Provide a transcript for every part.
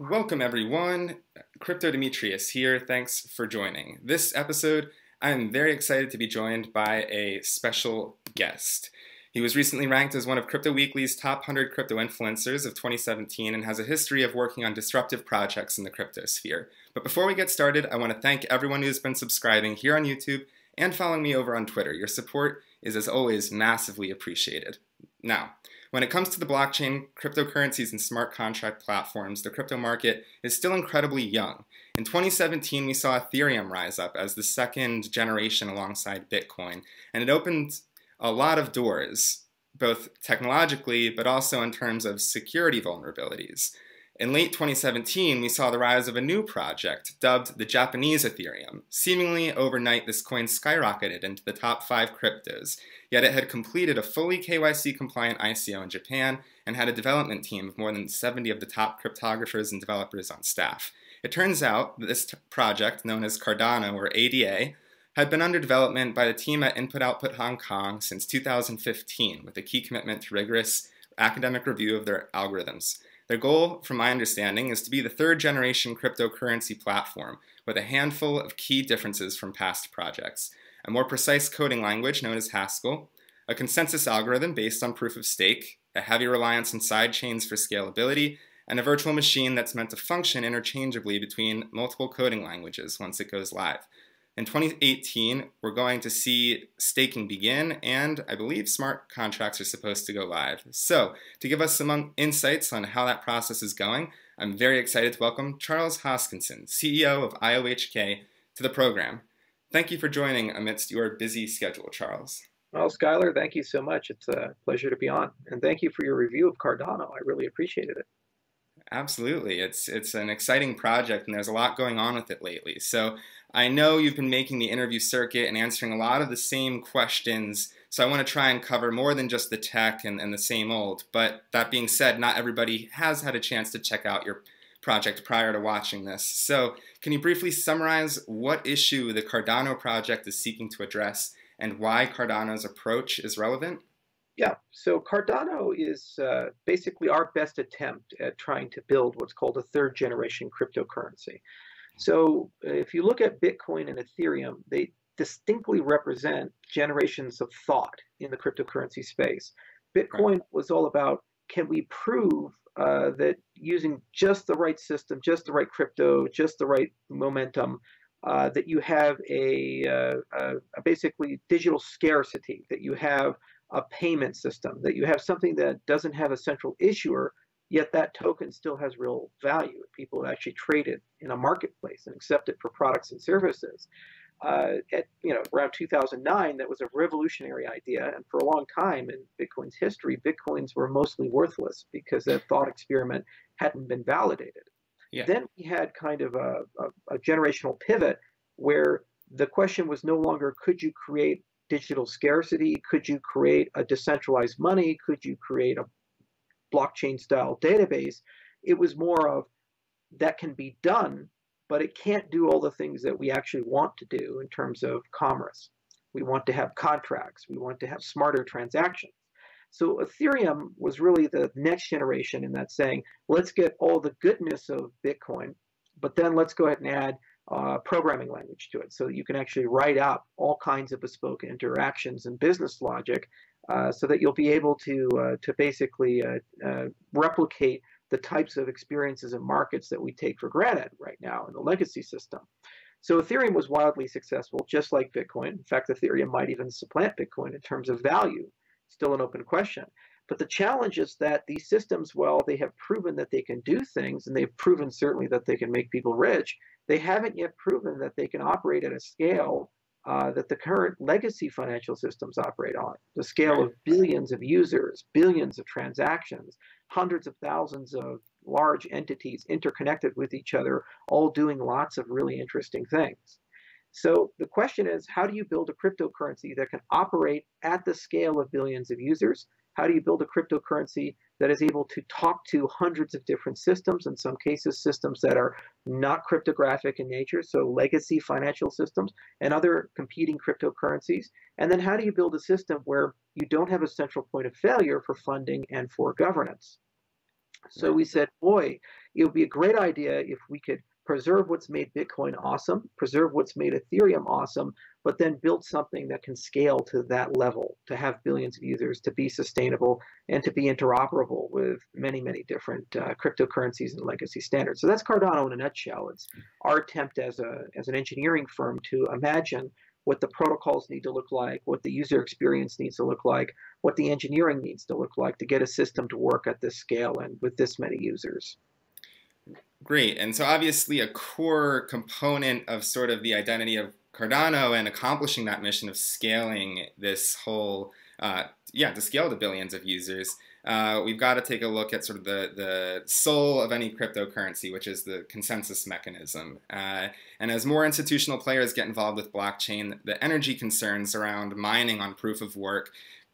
Welcome everyone, Crypto Demetrius here, thanks for joining. This episode, I'm very excited to be joined by a special guest. He was recently ranked as one of Crypto Weekly's top 100 crypto influencers of 2017 and has a history of working on disruptive projects in the crypto sphere. But before we get started, I want to thank everyone who's been subscribing here on YouTube and following me over on Twitter. Your support is, as always, massively appreciated. Now, when it comes to the blockchain, cryptocurrencies, and smart contract platforms, the crypto market is still incredibly young. In 2017, we saw Ethereum rise up as the second generation alongside Bitcoin, and it opened a lot of doors, both technologically, but also in terms of security vulnerabilities. In late 2017, we saw the rise of a new project dubbed the Japanese Ethereum. Seemingly overnight, this coin skyrocketed into the top 5 cryptos, yet it had completed a fully KYC-compliant ICO in Japan and had a development team of more than 70 of the top cryptographers and developers on staff. It turns out that this project, known as Cardano or ADA, had been under development by the team at Input Output Hong Kong since 2015, with a key commitment to rigorous academic review of their algorithms. Their goal, from my understanding, is to be the third-generation cryptocurrency platform with a handful of key differences from past projects. A more precise coding language known as Haskell, a consensus algorithm based on proof of stake, a heavy reliance on side chains for scalability, and a virtual machine that's meant to function interchangeably between multiple coding languages once it goes live. In 2018, we're going to see staking begin, and I believe smart contracts are supposed to go live. So, to give us some insights on how that process is going, I'm very excited to welcome Charles Hoskinson, CEO of IOHK, to the program. Thank you for joining amidst your busy schedule, Charles. Well, Skylar, thank you so much. It's a pleasure to be on. And thank you for your review of Cardano. I really appreciated it. Absolutely. It's an exciting project, and there's a lot going on with it lately. So I know you've been making the interview circuit and answering a lot of the same questions, so I want to try and cover more than just the tech and the same old. But that being said, not everybody has had a chance to check out your project prior to watching this. So can you briefly summarize what issue the Cardano project is seeking to address and why Cardano's approach is relevant? Yeah, so Cardano is basically our best attempt at trying to build what's called a third-generation cryptocurrency. So if you look at Bitcoin and Ethereum, they distinctly represent generations of thought in the cryptocurrency space. Bitcoin was all about, can we prove that using just the right system, just the right crypto, just the right momentum, that you have a basically digital scarcity, that you have a payment system, that you have something that doesn't have a central issuer, yet that token still has real value. People actually trade it in a marketplace and accept it for products and services. Around 2009, that was a revolutionary idea, and for a long time in Bitcoin's history, Bitcoins were mostly worthless because that thought experiment hadn't been validated. Yeah. Then we had kind of a generational pivot where the question was no longer, could you create digital scarcity? Could you create a decentralized money? Could you create a blockchain-style database? It was more of, that can be done, but it can't do all the things that we actually want to do in terms of commerce. We want to have contracts. We want to have smarter transactions. So Ethereum was really the next generation in that, saying, let's get all the goodness of Bitcoin, but then let's go ahead and add programming language to it so that you can actually write up all kinds of bespoke interactions and business logic so that you'll be able to basically replicate the types of experiences and markets that we take for granted right now in the legacy system. So Ethereum was wildly successful, just like Bitcoin. In fact, Ethereum might even supplant Bitcoin in terms of value. Still an open question. But the challenge is that these systems, while they have proven that they can do things, and they've proven certainly that they can make people rich, they haven't yet proven that they can operate at a scale that the current legacy financial systems operate on. The scale of billions of users, billions of transactions, hundreds of thousands of large entities interconnected with each other, all doing lots of really interesting things. So the question is, how do you build a cryptocurrency that can operate at the scale of billions of users? How do you build a cryptocurrency that is able to talk to hundreds of different systems, in some cases systems that are not cryptographic in nature, so legacy financial systems and other competing cryptocurrencies? And then how do you build a system where you don't have a central point of failure for funding and for governance? So we said, boy, it would be a great idea if we could preserve what's made Bitcoin awesome, preserve what's made Ethereum awesome, but then build something that can scale to that level, to have billions of users, to be sustainable, and to be interoperable with many, many different cryptocurrencies and legacy standards. So that's Cardano in a nutshell. It's our attempt as an engineering firm to imagine what the protocols need to look like, what the user experience needs to look like, what the engineering needs to look like to get a system to work at this scale and with this many users. Great. And so obviously a core component of sort of the identity of Cardano and accomplishing that mission of scaling this whole, to scale to billions of users, we've got to take a look at sort of the soul of any cryptocurrency, which is the consensus mechanism. And as more institutional players get involved with blockchain, the energy concerns around mining on proof of work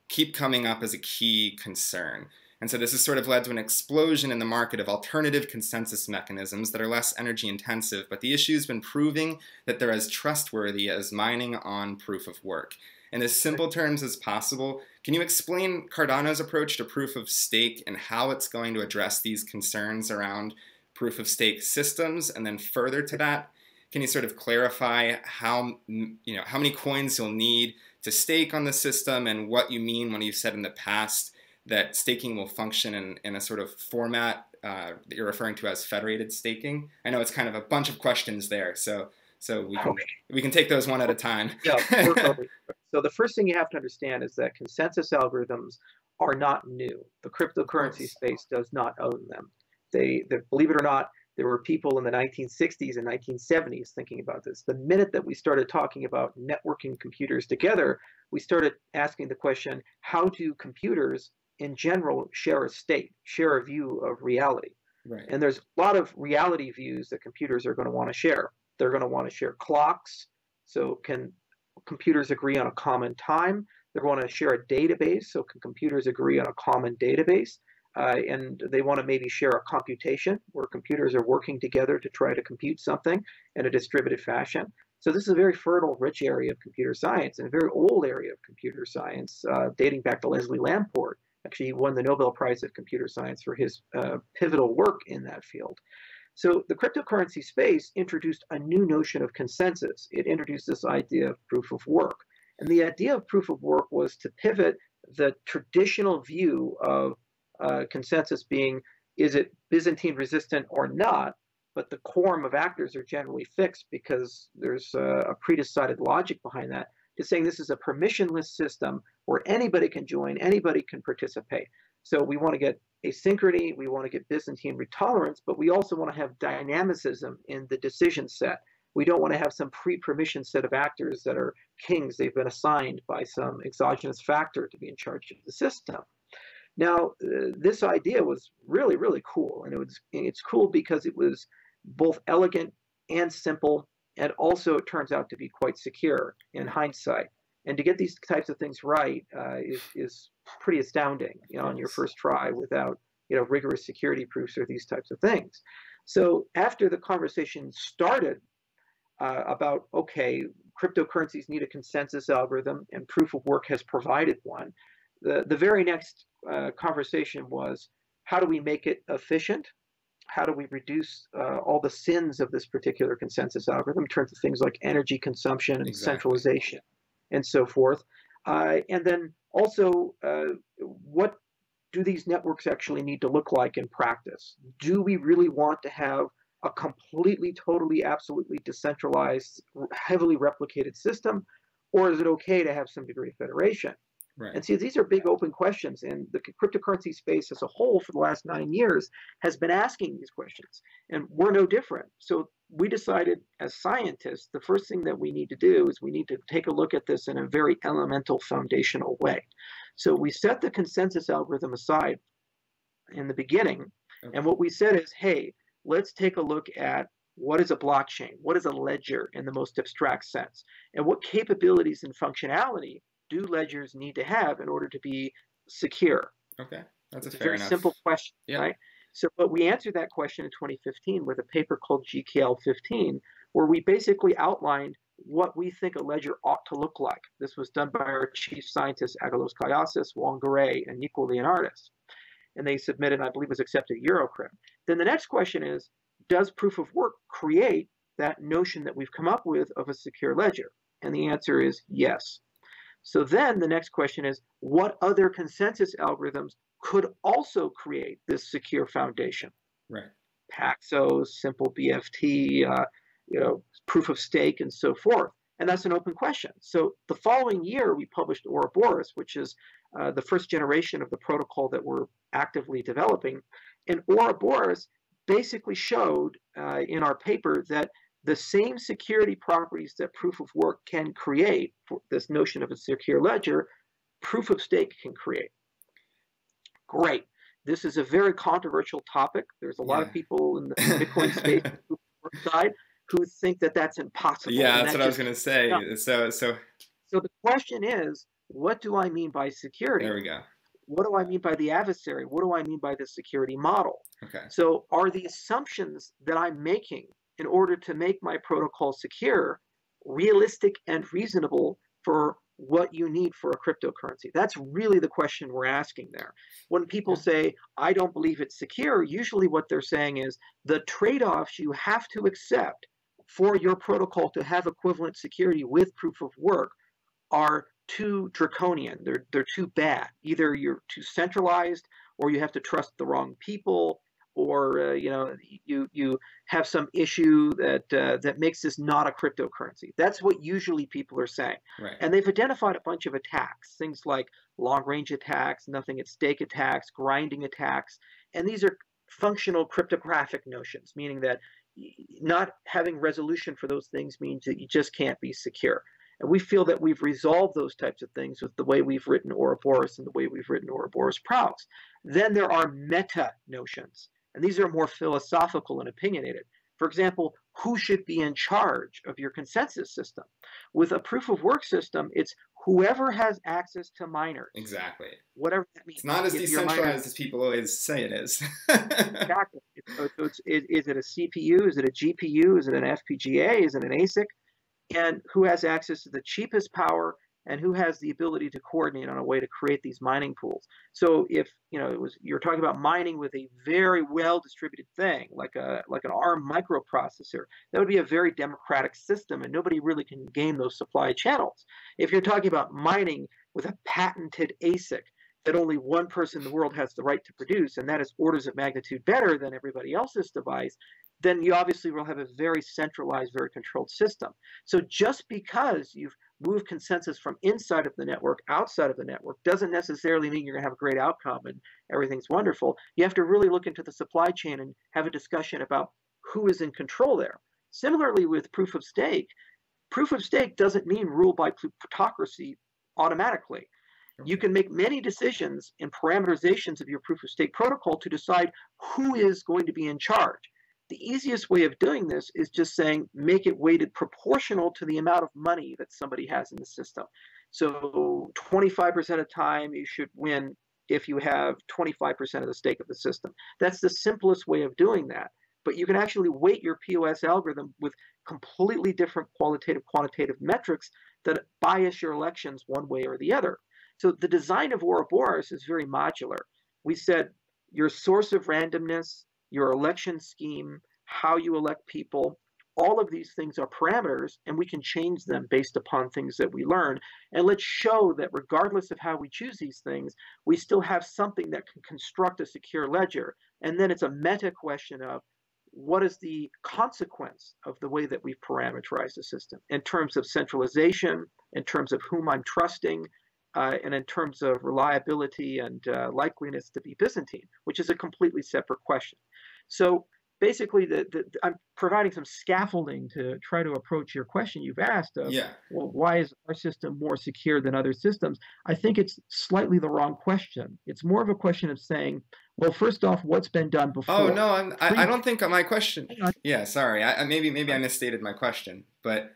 keep coming up as a key concern. And so this has sort of led to an explosion in the market of alternative consensus mechanisms that are less energy intensive, but the issue has been proving that they're as trustworthy as mining on proof of work. In as simple terms as possible, can you explain Cardano's approach to proof of stake and how it's going to address these concerns around proof of stake systems? And then further to that, can you sort of clarify how many coins you'll need to stake on the system and what you mean when you've said in the past that staking will function in a sort of format that you're referring to as federated staking? I know it's kind of a bunch of questions there, so we can take those one at a time. Yeah. So the first thing you have to understand is that consensus algorithms are not new. The cryptocurrency space does not own them. They believe it or not, there were people in the 1960s and 1970s thinking about this. The minute that we started talking about networking computers together, we started asking the question, how do computers in general share a state, share a view of reality? Right. And there's a lot of reality views that computers are going to want to share. They're going to want to share clocks. So can computers agree on a common time? They're going to share a database. So can computers agree on a common database? And they want to maybe share a computation where computers are working together to try to compute something in a distributed fashion. So this is a very fertile, rich area of computer science and a very old area of computer science dating back to Leslie Lamport. Actually, he won the Nobel Prize of Computer Science for his pivotal work in that field. So the cryptocurrency space introduced a new notion of consensus. It introduced this idea of proof of work. And the idea of proof of work was to pivot the traditional view of consensus being, is it Byzantine resistant or not? But the quorum of actors are generally fixed because there's a pre-decided logic behind that, to saying this is a permissionless system where anybody can join, anybody can participate. So we want to get asynchrony, we want to get Byzantine retolerance, but we also want to have dynamicism in the decision set. We don't want to have some pre-permission set of actors that are kings. They've been assigned by some exogenous factor to be in charge of the system. Now, this idea was really, really cool. And it's cool because it was both elegant and simple. And also, it turns out to be quite secure in hindsight. And to get these types of things right is pretty astounding, on your first try without, rigorous security proofs or these types of things. So after the conversation started about, okay, cryptocurrencies need a consensus algorithm and proof of work has provided one, the very next conversation was, how do we make it efficient? How do we reduce all the sins of this particular consensus algorithm in terms of things like energy consumption and centralization and so forth? And then also, what do these networks actually need to look like in practice? Do we really want to have a completely, totally, absolutely decentralized, heavily replicated system? Or is it okay to have some degree of federation? Right. And see, these are big open questions, and the cryptocurrency space as a whole for the last 9 years has been asking these questions, and we're no different. So we decided as scientists, the first thing that we need to do is we need to take a look at this in a very elemental, foundational way. So we set the consensus algorithm aside in the beginning, and what we said is, hey, let's take a look at what is a blockchain, what is a ledger in the most abstract sense, and what capabilities and functionality do ledgers need to have in order to be secure? Okay, that's a fair very enough. simple question, right? So, but we answered that question in 2015 with a paper called GKL 15, where we basically outlined what we think a ledger ought to look like. This was done by our chief scientists, Agalos Kayasis, Wong Garay, and Nico Leonardis. and they submitted, I believe, was accepted Eurocrypt. Then the next question is, does proof of work create that notion that we've come up with of a secure ledger? And the answer is yes. So then the next question is, what other consensus algorithms could also create this secure foundation? Right. Paxos, simple BFT, proof of stake, and so forth. And that's an open question. So the following year, we published Ouroboros, which is the first generation of the protocol that we're actively developing. And Ouroboros basically showed in our paper that the same security properties that proof of work can create for this notion of a secure ledger, proof of stake can create. Great. This is a very controversial topic. There's a lot of people in the Bitcoin space side who think that that's impossible. Yeah, that's what I was going to say. No. So the question is, what do I mean by security? There we go. What do I mean by the adversary? What do I mean by the security model? Okay. So are the assumptions that I'm making in order to make my protocol secure realistic and reasonable for what you need for a cryptocurrency? That's really the question we're asking there. When people say, I don't believe it's secure, usually what they're saying is the trade-offs you have to accept for your protocol to have equivalent security with proof of work are too draconian. They're too bad. Either you're too centralized, or you have to trust the wrong people, or you have some issue that makes this not a cryptocurrency. That's what usually people are saying. Right. And they've identified a bunch of attacks, things like long-range attacks, nothing at stake attacks, grinding attacks, and these are functional cryptographic notions, meaning that not having resolution for those things means that you just can't be secure. And we feel that we've resolved those types of things with the way we've written Ouroboros and the way we've written Ouroboros Praos. Then there are meta notions, and these are more philosophical and opinionated. For example, who should be in charge of your consensus system? With a proof of work system, it's whoever has access to miners. Exactly. Whatever that means. It's not as decentralized as people always say it is. Exactly. Is it a CPU? Is it a GPU? Is it an FPGA? Is it an ASIC? And who has access to the cheapest power, and who has the ability to coordinate on a way to create these mining pools. So if you're talking about mining with a very well distributed thing, like an ARM microprocessor, that would be a very democratic system, and nobody really can game those supply channels. If you're talking about mining with a patented ASIC that only one person in the world has the right to produce, and that is orders of magnitude better than everybody else's device, then you obviously will have a very centralized, very controlled system. So just because you've moved consensus from inside of the network, outside of the network, doesn't necessarily mean you're going to have a great outcome and everything's wonderful. You have to really look into the supply chain and have a discussion about who is in control there. Similarly with proof of stake doesn't mean rule by plutocracy automatically. You can make many decisions in parameterizations of your proof of stake protocol to decide who is going to be in charge. The easiest way of doing this is just saying, make it weighted proportional to the amount of money that somebody has in the system. So 25% of the time you should win if you have 25% of the stake of the system. That's the simplest way of doing that. But you can actually weight your POS algorithm with completely different quantitative metrics that bias your elections one way or the other. So the design of Ouroboros is very modular. We said your source of randomness, your election scheme, how you elect people, all of these things are parameters, and we can change them based upon things that we learn. And let's show that regardless of how we choose these things, we still have something that can construct a secure ledger. And then it's a meta question of what is the consequence of the way that we've parameterized the system in terms of centralization, in terms of whom I'm trusting, and in terms of reliability and likeliness to be Byzantine, which is a completely separate question. So basically, I'm providing some scaffolding to try to approach your question you've asked of, well, why is our system more secure than other systems? I think it's slightly the wrong question. It's more of a question of saying, well, first off, what's been done before? Oh, no, I don't think my question. Yeah, sorry. Maybe I misstated my question, but.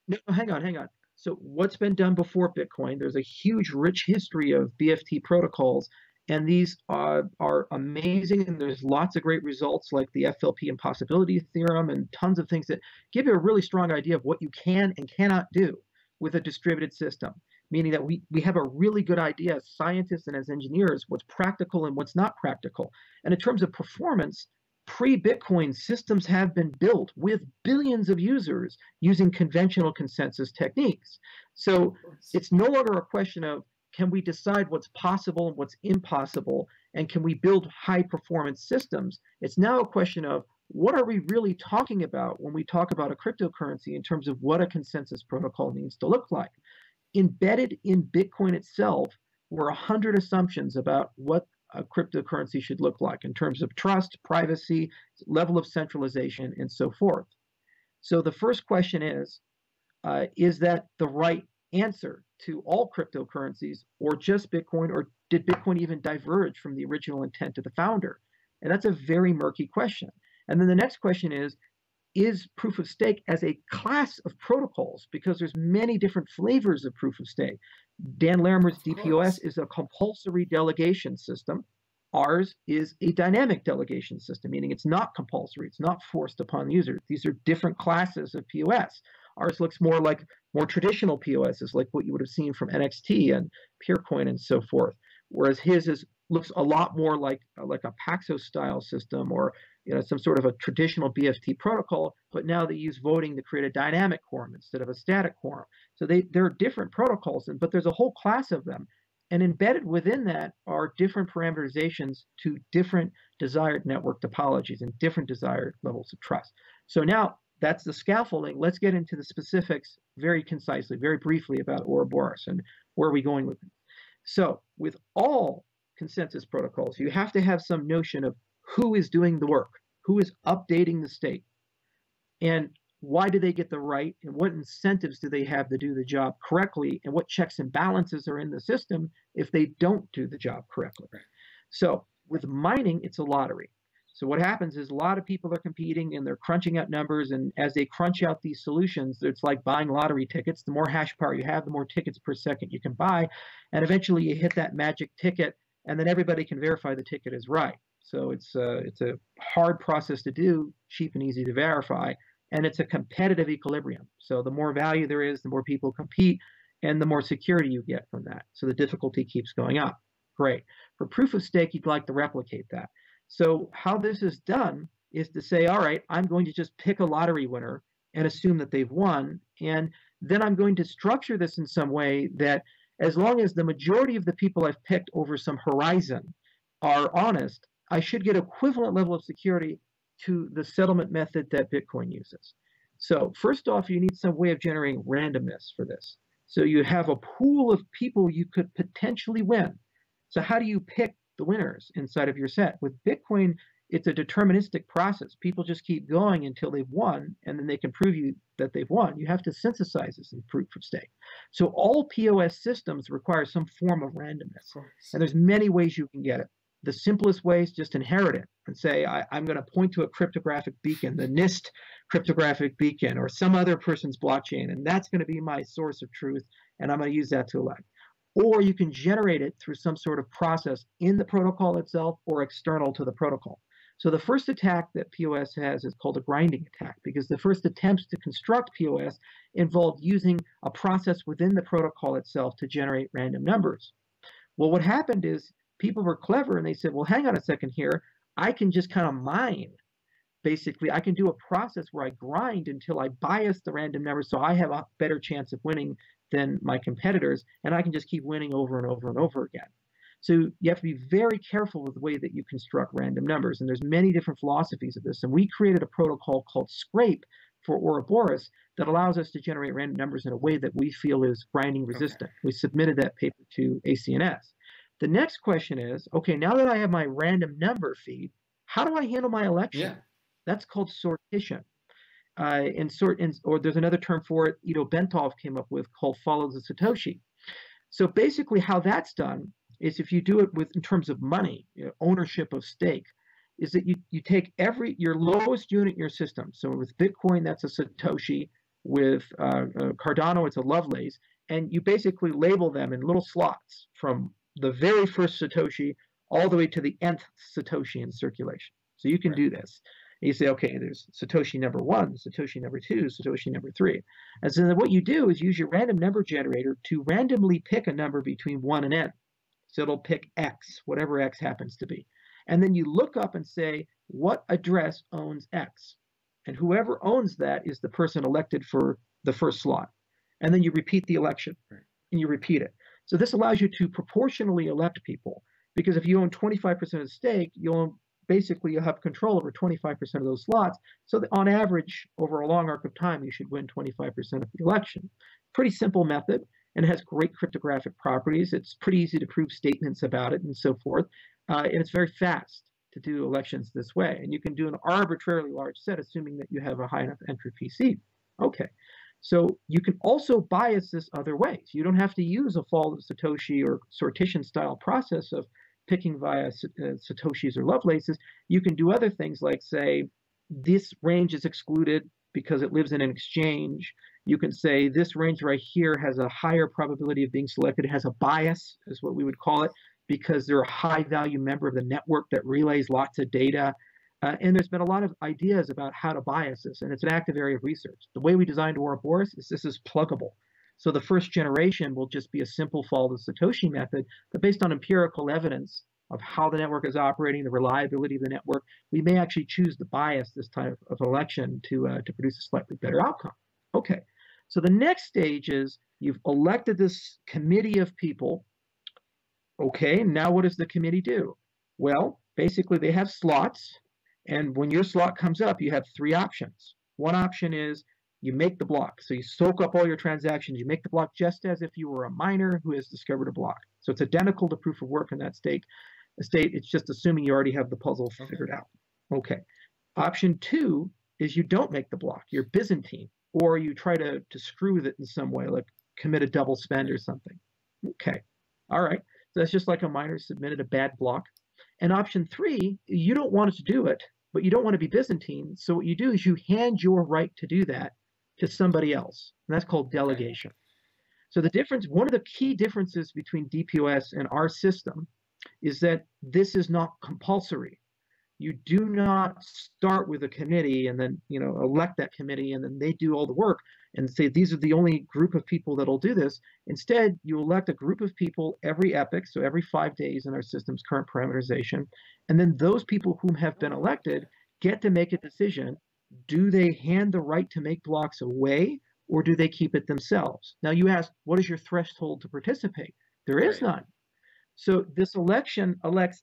No, hang on. So what's been done before Bitcoin? There's a huge, rich history of BFT protocols, and these are amazing, and there's lots of great results like the FLP impossibility theorem and tons of things that give you a really strong idea of what you can and cannot do with a distributed system. meaning that we have a really good idea as scientists and as engineers what's practical and what's not practical. And in terms of performance, pre-Bitcoin systems have been built with billions of users using conventional consensus techniques. So it's no longer a question of can we decide what's possible and what's impossible, and can we build high performance systems? It's now a question of what are we really talking about when we talk about a cryptocurrency in terms of what a consensus protocol needs to look like. Embedded in Bitcoin itself were 100 assumptions about what a cryptocurrency should look like in terms of trust, privacy, level of centralization, and so forth. So the first question is that the right answer to all cryptocurrencies or just Bitcoin, or did Bitcoin even diverge from the original intent of the founder? And that's a very murky question. And then the next question is proof of stake as a class of protocols, because there's many different flavors of proof of stake. Dan Larimer's DPoS is a compulsory delegation system. Ours is a dynamic delegation system, meaning it's not compulsory, it's not forced upon the user. These are different classes of POS. Ours looks more like more traditional POSs, like what you would have seen from NXT and Peercoin and so forth, whereas his looks a lot more like a Paxos style system, or some sort of a traditional BFT protocol, but now they use voting to create a dynamic quorum instead of a static quorum. So there are different protocols, but there's a whole class of them. And embedded within that are different parameterizations to different desired network topologies and different desired levels of trust. So now that's the scaffolding. Let's get into the specifics very concisely, very briefly about Ouroboros and where are we going with it. So with all consensus protocols, you have to have some notion of who is doing the work, who is updating the state, and why do they get the right, and what incentives do they have to do the job correctly, and what checks and balances are in the system if they don't do the job correctly. Right. So with mining, it's a lottery. So what happens is a lot of people are competing and they're crunching out numbers, and as they crunch out these solutions, it's like buying lottery tickets. The more hash power you have, the more tickets per second you can buy, and eventually you hit that magic ticket, and then everybody can verify the ticket is right. So it's a hard process to do, cheap and easy to verify, and it's a competitive equilibrium. So the more value there is, the more people compete, and the more security you get from that. So the difficulty keeps going up. Great. For proof of stake, you'd like to replicate that. So how this is done is to say, all right, I'm going to just pick a lottery winner and assume that they've won, and then I'm going to structure this in some way that as long as the majority of the people I've picked over some horizon are honest, I should get equivalent level of security to the settlement method that Bitcoin uses. So first off, you need some way of generating randomness for this. So you have a pool of people you could potentially win. So how do you pick the winners inside of your set? With Bitcoin, it's a deterministic process. People just keep going until they've won, and then they can prove you that they've won. You have to synthesize this in proof of stake. So all POS systems require some form of randomness. And there's many ways you can get it. The simplest way is just inherit it and say, I'm going to point to a cryptographic beacon, the NIST cryptographic beacon, or some other person's blockchain, and that's going to be my source of truth, and I'm going to use that to elect. Or you can generate it through some sort of process in the protocol itself or external to the protocol. So the first attack that POS has is called a grinding attack, because the first attempts to construct POS involved using a process within the protocol itself to generate random numbers. Well, what happened is people were clever and they said, well, hang on a second here. I can just kind of mine. Basically, I can do a process where I grind until I bias the random number so I have a better chance of winning than my competitors, and I can just keep winning over and over and over again. So you have to be very careful with the way that you construct random numbers, and there's many different philosophies of this. And we created a protocol called Scrape for Ouroboros that allows us to generate random numbers in a way that we feel is grinding resistant. Okay. We submitted that paper to ACNS. The next question is, okay, now that I have my random number feed, how do I handle my election? Yeah. That's called sortition. Or there's another term for it Ido Bentov came up with called follow the Satoshi. So basically how that's done is if you do it in terms of money, ownership of stake, is that you take your lowest unit in your system. So with Bitcoin, that's a Satoshi. With Cardano, it's a Lovelace. And you basically label them in little slots from the very first Satoshi all the way to the nth Satoshi in circulation. So you can do this. And you say, okay, there's Satoshi number 1, Satoshi number 2, Satoshi number 3. And so then what you do is use your random number generator to randomly pick a number between 1 and n. So it'll pick X, whatever X happens to be. And then you look up and say, what address owns X? And whoever owns that is the person elected for the first slot. And then you repeat the election, and you repeat it. So this allows you to proportionally elect people, because if you own 25% of the stake, you'll have control over 25% of those slots. So that on average, over a long arc of time, you should win 25% of the election. Pretty simple method, and it has great cryptographic properties. It's pretty easy to prove statements about it and so forth. And it's very fast to do elections this way. And you can do an arbitrarily large set, assuming that you have a high enough entropy seed. Okay. So you can also bias this other ways. You don't have to use a fall of Satoshi or sortition style process of picking via Satoshis or Lovelaces. You can do other things like say, this range is excluded because it lives in an exchange. You can say this range right here has a higher probability of being selected. It has a bias, is what we would call it, because they're a high value member of the network that relays lots of data. And there's been a lot of ideas about how to bias this, and it's an active area of research. The way we designed Ouroboros is this is pluggable. So the first generation will just be a simple follow the Satoshi method, but based on empirical evidence of how the network is operating, the reliability of the network, we may actually choose to bias this type of election to produce a slightly better outcome. Okay, so the next stage is you've elected this committee of people. Okay, now what does the committee do? Well, basically they have slots. And when your slot comes up, you have 3 options. One option is you make the block. So you soak up all your transactions. You make the block just as if you were a miner who has discovered a block. So it's identical to proof of work in that state. It's just assuming you already have the puzzle figured out. Okay. Option 2 is you don't make the block. You're Byzantine, or you try to screw with it in some way, like commit a double spend or something. Okay. All right. So that's just like a miner submitted a bad block. And option 3, you don't want to do it, but you don't want to be Byzantine. So what you do is you hand your right to do that to somebody else. And that's called delegation. So the difference, one of the key differences between DPoS and our system is that this is not compulsory. You do not start with a committee and then, elect that committee and then they do all the work and say these are the only group of people that'll do this. Instead, you elect a group of people every epoch, so every 5 days in our system's current parameterization, and then those people whom have been elected get to make a decision. Do they hand the right to make blocks away, or do they keep it themselves? Now you ask, what is your threshold to participate? There is none. So this election elects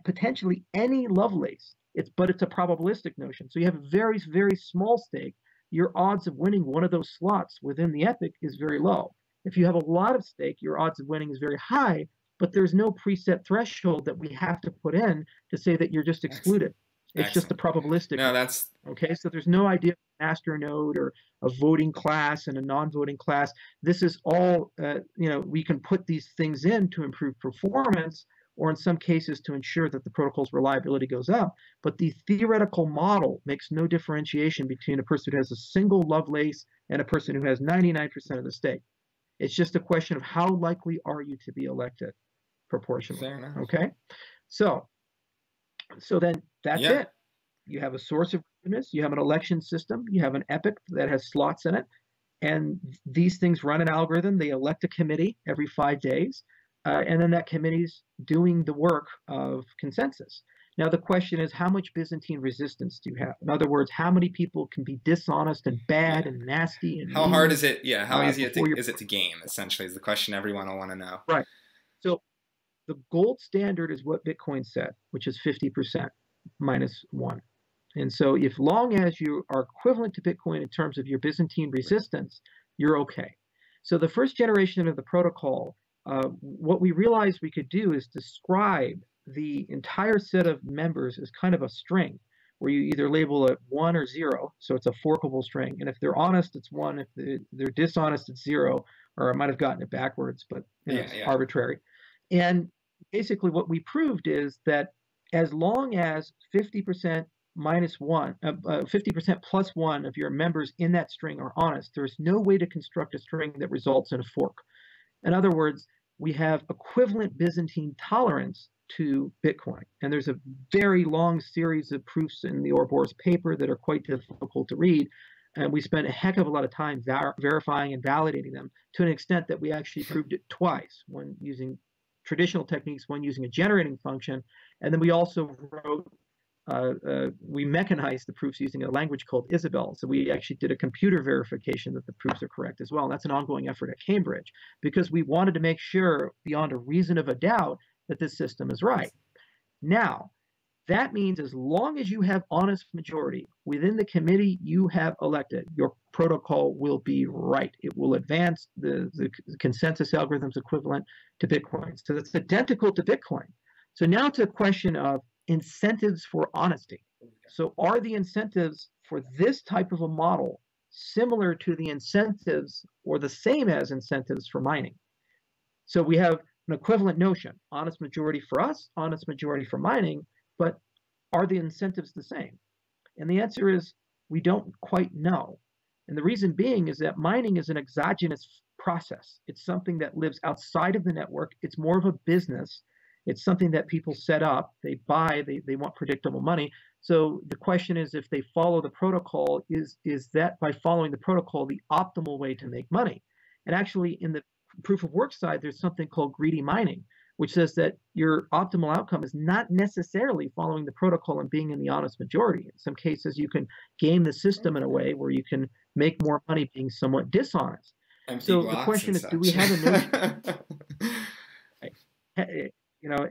potentially any Lovelace, but it's a probabilistic notion. So you have a very, very small stake. Your odds of winning one of those slots within the epoch is very low. If you have a lot of stake, your odds of winning is very high, but there's no preset threshold that we have to put in to say that you're just excluded. It's just a probabilistic. No, that's okay. So there's no idea of a master node or a voting class and a non-voting class. This is all, we can put these things in to improve performance, or in some cases to ensure that the protocol's reliability goes up. But the theoretical model makes no differentiation between a person who has a single Lovelace and a person who has 99% of the stake. It's just a question of how likely are you to be elected proportionally. Fair enough. Okay? So then that's it. You have a source of randomness, you have an election system, you have an epoch that has slots in it, and these things run an algorithm. They elect a committee every 5 days. And then that committee's doing the work of consensus. Now, the question is, how much Byzantine resistance do you have? In other words, how many people can be dishonest and bad and nasty? And how hard is it? Yeah, how easy is it to game, essentially, is the question everyone will want to know. Right. So the gold standard is what Bitcoin said, which is 50% minus 1. And so if long as you are equivalent to Bitcoin in terms of your Byzantine resistance, you're okay. So the first generation of the protocol, what we realized we could do is describe the entire set of members as kind of a string, where you either label it 1 or 0, so it's a forkable string. And if they're honest, it's 1. If they're dishonest, it's 0. Or I might have gotten it backwards, but it's arbitrary. And basically what we proved is that as long as 50% minus 1, 50% plus 1 of your members in that string are honest, there's no way to construct a string that results in a fork. In other words, we have equivalent Byzantine tolerance to Bitcoin. And there's a very long series of proofs in the Ouroboros paper that are quite difficult to read. And we spent a heck of a lot of time verifying and validating them to an extent that we actually proved it twice, one using traditional techniques, one using a generating function. And then we also wrote, we mechanized the proofs using a language called Isabelle. So we actually did a computer verification that the proofs are correct as well. And that's an ongoing effort at Cambridge because we wanted to make sure beyond a reason of a doubt that this system is right. Now, that means as long as you have honest majority within the committee you have elected, your protocol will be right. It will advance the consensus algorithms equivalent to Bitcoin. So it's identical to Bitcoin. So now it's a question of incentives for honesty. So are the incentives for this type of a model similar to the incentives or the same as incentives for mining? So we have an equivalent notion, honest majority for us, honest majority for mining, but are the incentives the same? And the answer is we don't quite know. And the reason being is that mining is an exogenous process. It's something that lives outside of the network. It's more of a business. It's something that people set up, they buy, they want predictable money. So the question is, if they follow the protocol, is that by following the protocol the optimal way to make money? And actually in the proof of work side, there's something called greedy mining, which says that your optimal outcome is not necessarily following the protocol and being in the honest majority. In some cases, you can game the system in a way where you can make more money being somewhat dishonest. Empty so the question is, do we have a notion? You know,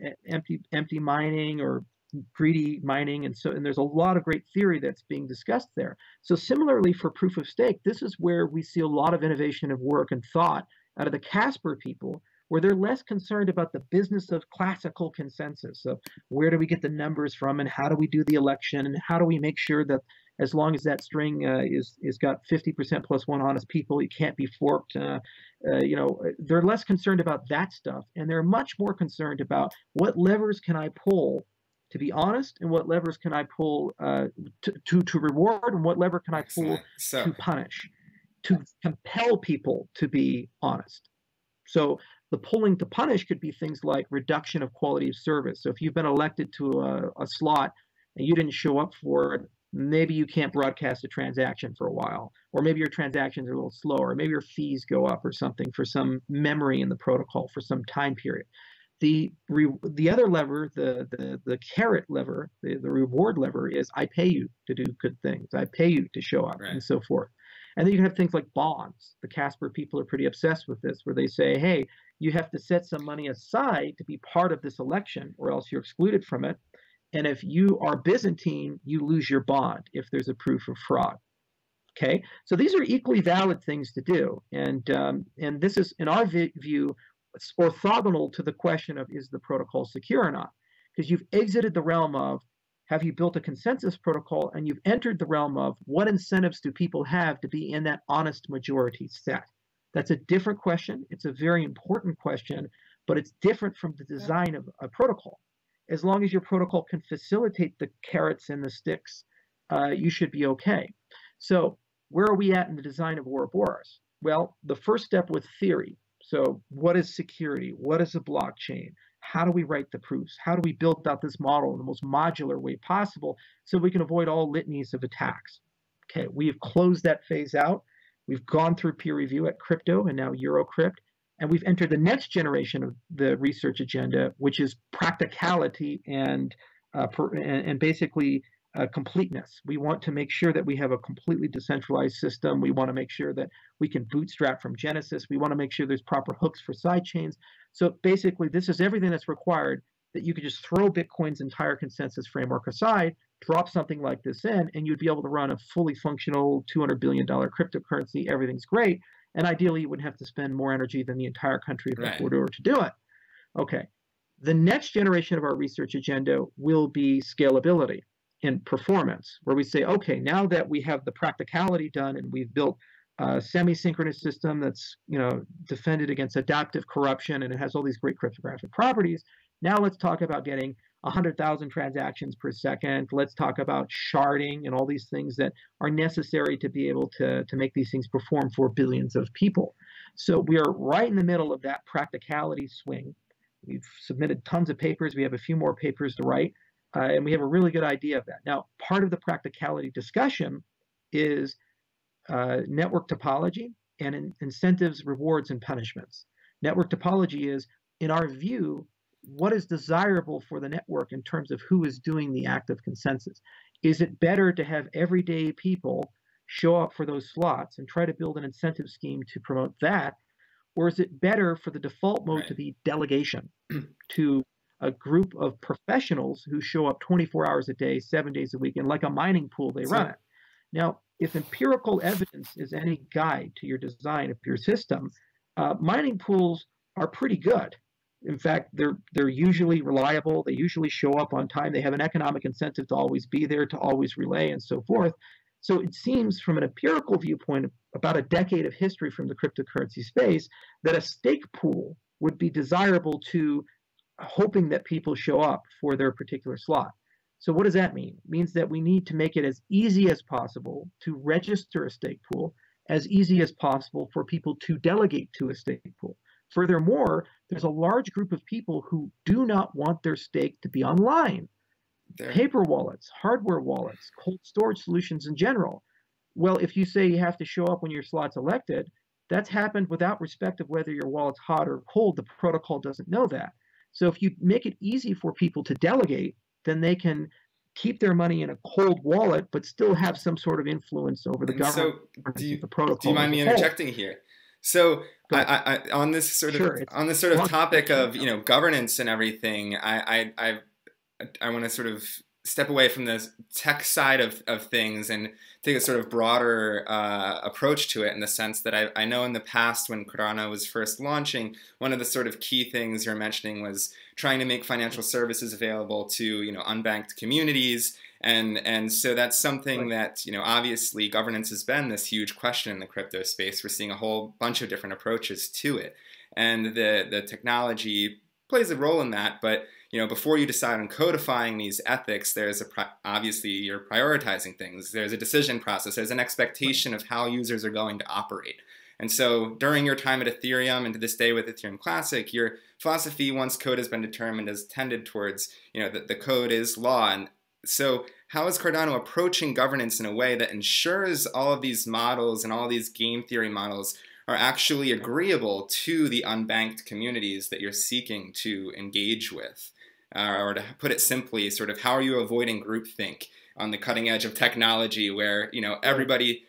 empty mining or greedy mining, and there's a lot of great theory that's being discussed there. So similarly for proof of stake, this is where we see a lot of innovation of work and thought out of the Casper people, where they're less concerned about the business of classical consensus of where do we get the numbers from and how do we do the election and how do we make sure that as long as that string is got 50% plus one honest people, it can't be forked. You know, they're less concerned about that stuff, and they're much more concerned about what levers can I pull to be honest, and what levers can I pull to reward, and what lever can I pull to punish, to compel people to be honest. So the pulling to punish could be things like reduction of quality of service. So if you've been elected to a slot and you didn't show up for it, maybe you can't broadcast a transaction for a while, or maybe your transactions are a little slower, or maybe your fees go up or something for some memory in the protocol for some time period. The other lever, the carrot lever, the reward lever is I pay you to do good things. I pay you to show up, right, and so forth. And then you can have things like bonds. The Casper people are pretty obsessed with this, where they say, hey, you have to set some money aside to be part of this election, or else you're excluded from it. And if you are Byzantine, you lose your bond if there's a proof of fraud. Okay, so these are equally valid things to do. And this is, in our view, orthogonal to the question of is the protocol secure or not? Because you've exited the realm of have you built a consensus protocol, and you've entered the realm of what incentives do people have to be in that honest majority set. That's a different question. It's a very important question, but it's different from the design of a protocol. As long as your protocol can facilitate the carrots and the sticks, you should be okay. So where are we at in the design of Ouroboros? Well, the first step was theory. So what is security? What is a blockchain? How do we write the proofs? How do we build out this model in the most modular way possible so we can avoid all litanies of attacks? Okay, we have closed that phase out. We've gone through peer review at Crypto and now Eurocrypt, and we've entered the next generation of the research agenda, which is practicality and basically completeness. We want to make sure that we have a completely decentralized system. We want to make sure that we can bootstrap from Genesis. We want to make sure there's proper hooks for side chains. So basically, this is everything that's required that you could just throw Bitcoin's entire consensus framework aside, drop something like this in, and you'd be able to run a fully functional $200 billion cryptocurrency. Everything's great. And ideally, you wouldn't have to spend more energy than the entire country of Ecuador to do it. Okay. The next generation of our research agenda will be scalability and performance, where we say, okay, now that we have the practicality done and we've built a semi-synchronous system that's, you know, defended against adaptive corruption and it has all these great cryptographic properties, now let's talk about getting 100,000 transactions per second. Let's talk about sharding and all these things that are necessary to be able to make these things perform for billions of people. So we are right in the middle of that practicality swing. We've submitted tons of papers. We have a few more papers to write, and we have a really good idea of that. Now, part of the practicality discussion is network topology and incentives, rewards, and punishments. Network topology is, in our view, what is desirable for the network in terms of who is doing the act of consensus. Is it better to have everyday people show up for those slots and try to build an incentive scheme to promote that? Or is it better for the default mode to be delegation to a group of professionals who show up 24 hours a day, 7 days a week, and like a mining pool, they run it? Now, if empirical evidence is any guide to your design of your system, mining pools are pretty good. In fact, they're usually reliable. They usually show up on time. They have an economic incentive to always be there, to always relay, and so forth. So it seems from an empirical viewpoint, about a decade of history from the cryptocurrency space, that a stake pool would be desirable to hoping that people show up for their particular slot. So what does that mean? It means that we need to make it as easy as possible to register a stake pool, as easy as possible for people to delegate to a stake pool. Furthermore, there's a large group of people who do not want their stake to be online. Paper wallets, hardware wallets, cold storage solutions in general. Well, if you say you have to show up when your slot's elected, that's happened without respect of whether your wallet's hot or cold. The protocol doesn't know that. So if you make it easy for people to delegate, then they can keep their money in a cold wallet, but still have some sort of influence over the government. So the protocol. Do you mind me interjecting here? So on this sort of topic of governance and everything, I want to sort of step away from the tech side of things and take a sort of broader approach to it, in the sense that I know in the past, when Cardano was first launching, one of the sort of key things you're mentioning was trying to make financial services available to unbanked communities. And so that's something that, obviously governance has been this huge question in the crypto space. We're seeing a whole bunch of different approaches to it. And the technology plays a role in that. But, before you decide on codifying these ethics, there's obviously you're prioritizing things. There's a decision process. There's an expectation of how users are going to operate. And so during your time at Ethereum and to this day with Ethereum Classic, your philosophy, once code has been determined, has tended towards, that the code is law. And so how is Cardano approaching governance in a way that ensures all of these models and all these game theory models are actually agreeable to the unbanked communities that you're seeking to engage with? Or to put it simply, sort of how are you avoiding groupthink on the cutting edge of technology where, everybody,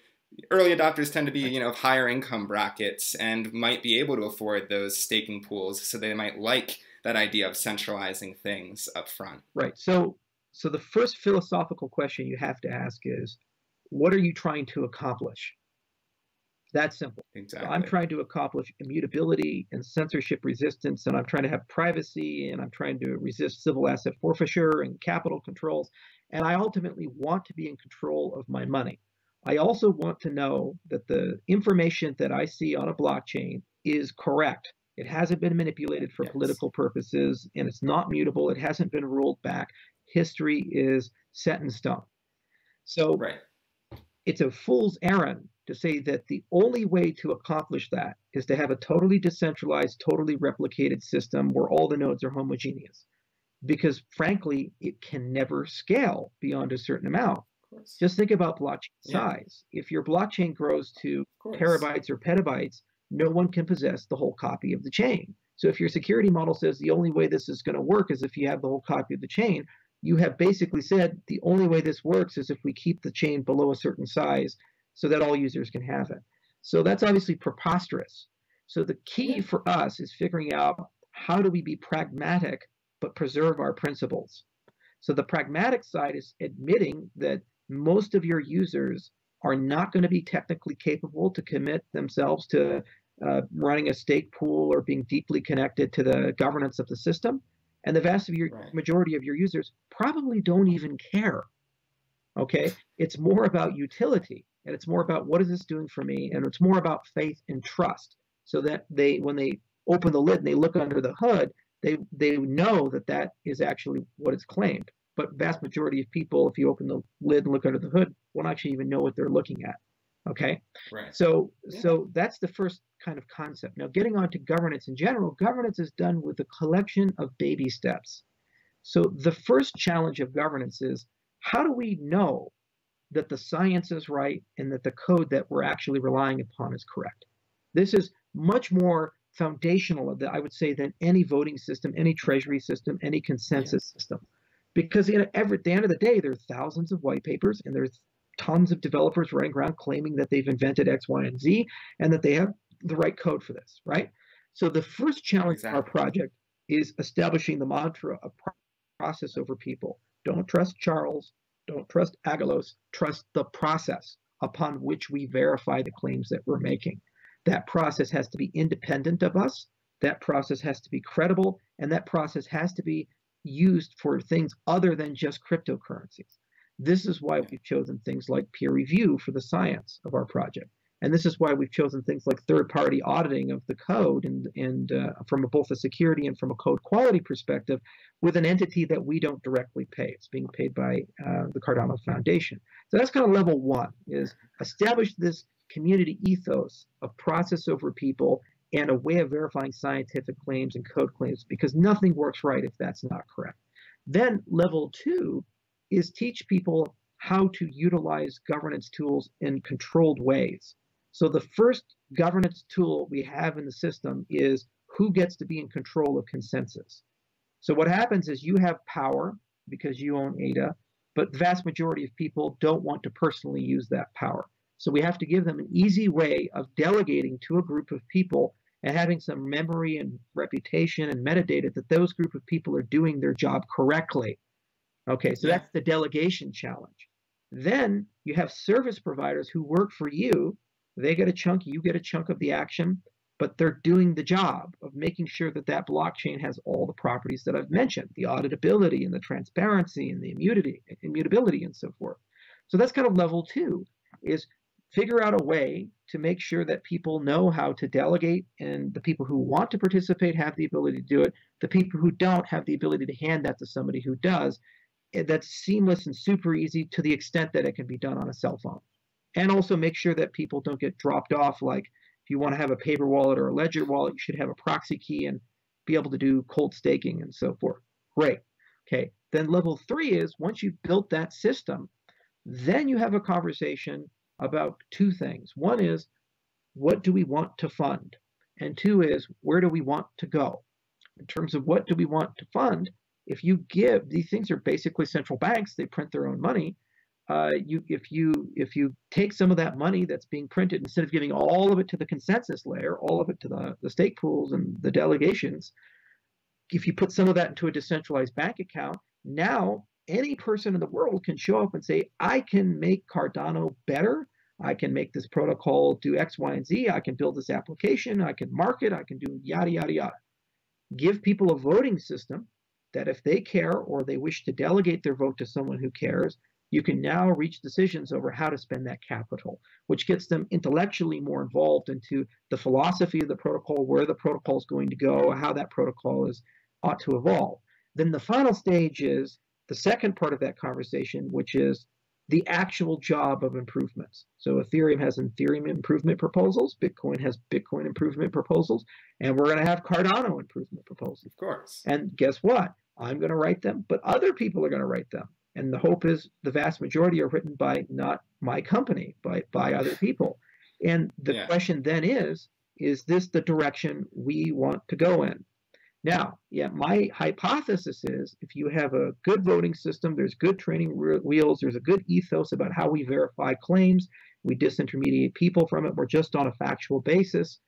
early adopters tend to be, of higher income brackets and might be able to afford those staking pools, so they might like that idea of centralizing things up front. Right. So the first philosophical question you have to ask is, what are you trying to accomplish? That's simple. Exactly. So I'm trying to accomplish immutability and censorship resistance, and I'm trying to have privacy, and I'm trying to resist civil asset forfeiture and capital controls, and I ultimately want to be in control of my money. I also want to know that the information that I see on a blockchain is correct. It hasn't been manipulated for political purposes, and it's not mutable. It hasn't been rolled back. History is set in stone. So it's a fool's errand to say that the only way to accomplish that is to have a totally decentralized, totally replicated system where all the nodes are homogeneous. Because frankly, it can never scale beyond a certain amount. Just think about blockchain size. If your blockchain grows to terabytes or petabytes, no one can possess the whole copy of the chain. So if your security model says the only way this is going to work is if you have the whole copy of the chain, you have basically said the only way this works is if we keep the chain below a certain size so that all users can have it. So that's obviously preposterous. So the key for us is figuring out how do we be pragmatic but preserve our principles. So the pragmatic side is admitting that most of your users are not going to be technically capable to commit themselves to running a stake pool or being deeply connected to the governance of the system. And the vast majority of your users probably don't even care. Okay? It's more about utility, and it's more about what is this doing for me, and it's more about faith and trust, so that when they open the lid and they look under the hood, they know that that is actually what is claimed. But vast majority of people, if you open the lid and look under the hood, won't actually even know what they're looking at. Okay, Right. so that's the first kind of concept. Now, getting on to governance in general, governance is done with a collection of baby steps. So the first challenge of governance is, how do we know that the science is right and that the code that we're actually relying upon is correct? This is much more foundational, I would say, than any voting system, any treasury system, any consensus system. Because at the end of the day, there are thousands of white papers and there's tons of developers running around claiming that they've invented X, Y, and Z and that they have the right code for this, right? So the first challenge of our project is establishing the mantra of process over people. Don't trust Charles, don't trust Agalos, trust the process upon which we verify the claims that we're making. That process has to be independent of us, that process has to be credible, and that process has to be used for things other than just cryptocurrencies. This is why we've chosen things like peer review for the science of our project. And this is why we've chosen things like third-party auditing of the code and from both a security and from a code quality perspective with an entity that we don't directly pay. It's being paid by the Cardano Foundation. So that's kind of level one, is establish this community ethos of process over people and a way of verifying scientific claims and code claims, because nothing works right if that's not correct. Then level two is teach people how to utilize governance tools in controlled ways. So the first governance tool we have in the system is who gets to be in control of consensus. So what happens is you have power because you own ADA, but the vast majority of people don't want to personally use that power. So we have to give them an easy way of delegating to a group of people and having some memory and reputation and metadata that those group of people are doing their job correctly. Okay, so that's the delegation challenge. Then you have service providers who work for you. They get a chunk, you get a chunk of the action, but they're doing the job of making sure that that blockchain has all the properties that I've mentioned, the auditability and the transparency and the immutability and so forth. So that's kind of level two, is figure out a way to make sure that people know how to delegate, and the people who want to participate have the ability to do it. The people who don't have the ability to hand that to somebody who does. That's seamless and super easy to the extent that it can be done on a cell phone. And also make sure that people don't get dropped off. Like if you want to have a paper wallet or a ledger wallet, you should have a proxy key and be able to do cold staking and so forth. Great. Okay. Then level three is, once you've built that system, then you have a conversation about two things. One is, what do we want to fund? And two is, where do we want to go? In terms of what do we want to fund, if you give, these things are basically central banks, they print their own money. If you take some of that money that's being printed, instead of giving all of it to the consensus layer, all of it to the stake pools and the delegations, if you put some of that into a decentralized bank account, now any person in the world can show up and say, I can make Cardano better. I can make this protocol do X, Y, and Z. I can build this application. I can market. I can do yada, yada, yada. Give people a voting system that if they care or they wish to delegate their vote to someone who cares, you can now reach decisions over how to spend that capital, which gets them intellectually more involved into the philosophy of the protocol, where the protocol is going to go, how that protocol ought to evolve. Then the final stage is the second part of that conversation, which is the actual job of improvements. So Ethereum has Ethereum improvement proposals, Bitcoin has Bitcoin improvement proposals, and we're going to have Cardano improvement proposals. Of course. And guess what? I'm going to write them, but other people are going to write them. And the hope is the vast majority are written by not my company, by other people. And the question then is this the direction we want to go in? Now, my hypothesis is, if you have a good voting system, there's good training wheels, there's a good ethos about how we verify claims, we disintermediate people from it, we're just on a factual basis,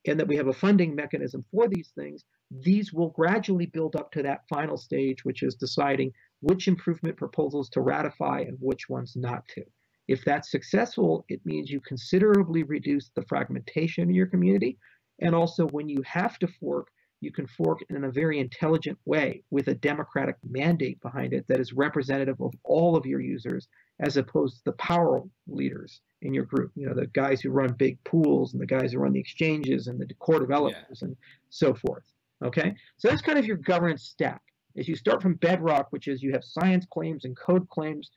and that we have a funding mechanism for these things, these will gradually build up to that final stage, which is deciding which improvement proposals to ratify and which ones not to. If that's successful, it means you considerably reduce the fragmentation in your community. And also, when you have to fork, you can fork in a very intelligent way with a democratic mandate behind it that is representative of all of your users, as opposed to the power leaders in your group, the guys who run big pools and the guys who run the exchanges and the core developers and so forth. Okay, so that's kind of your governance stack. As you start from bedrock, which is you have science claims and code claims,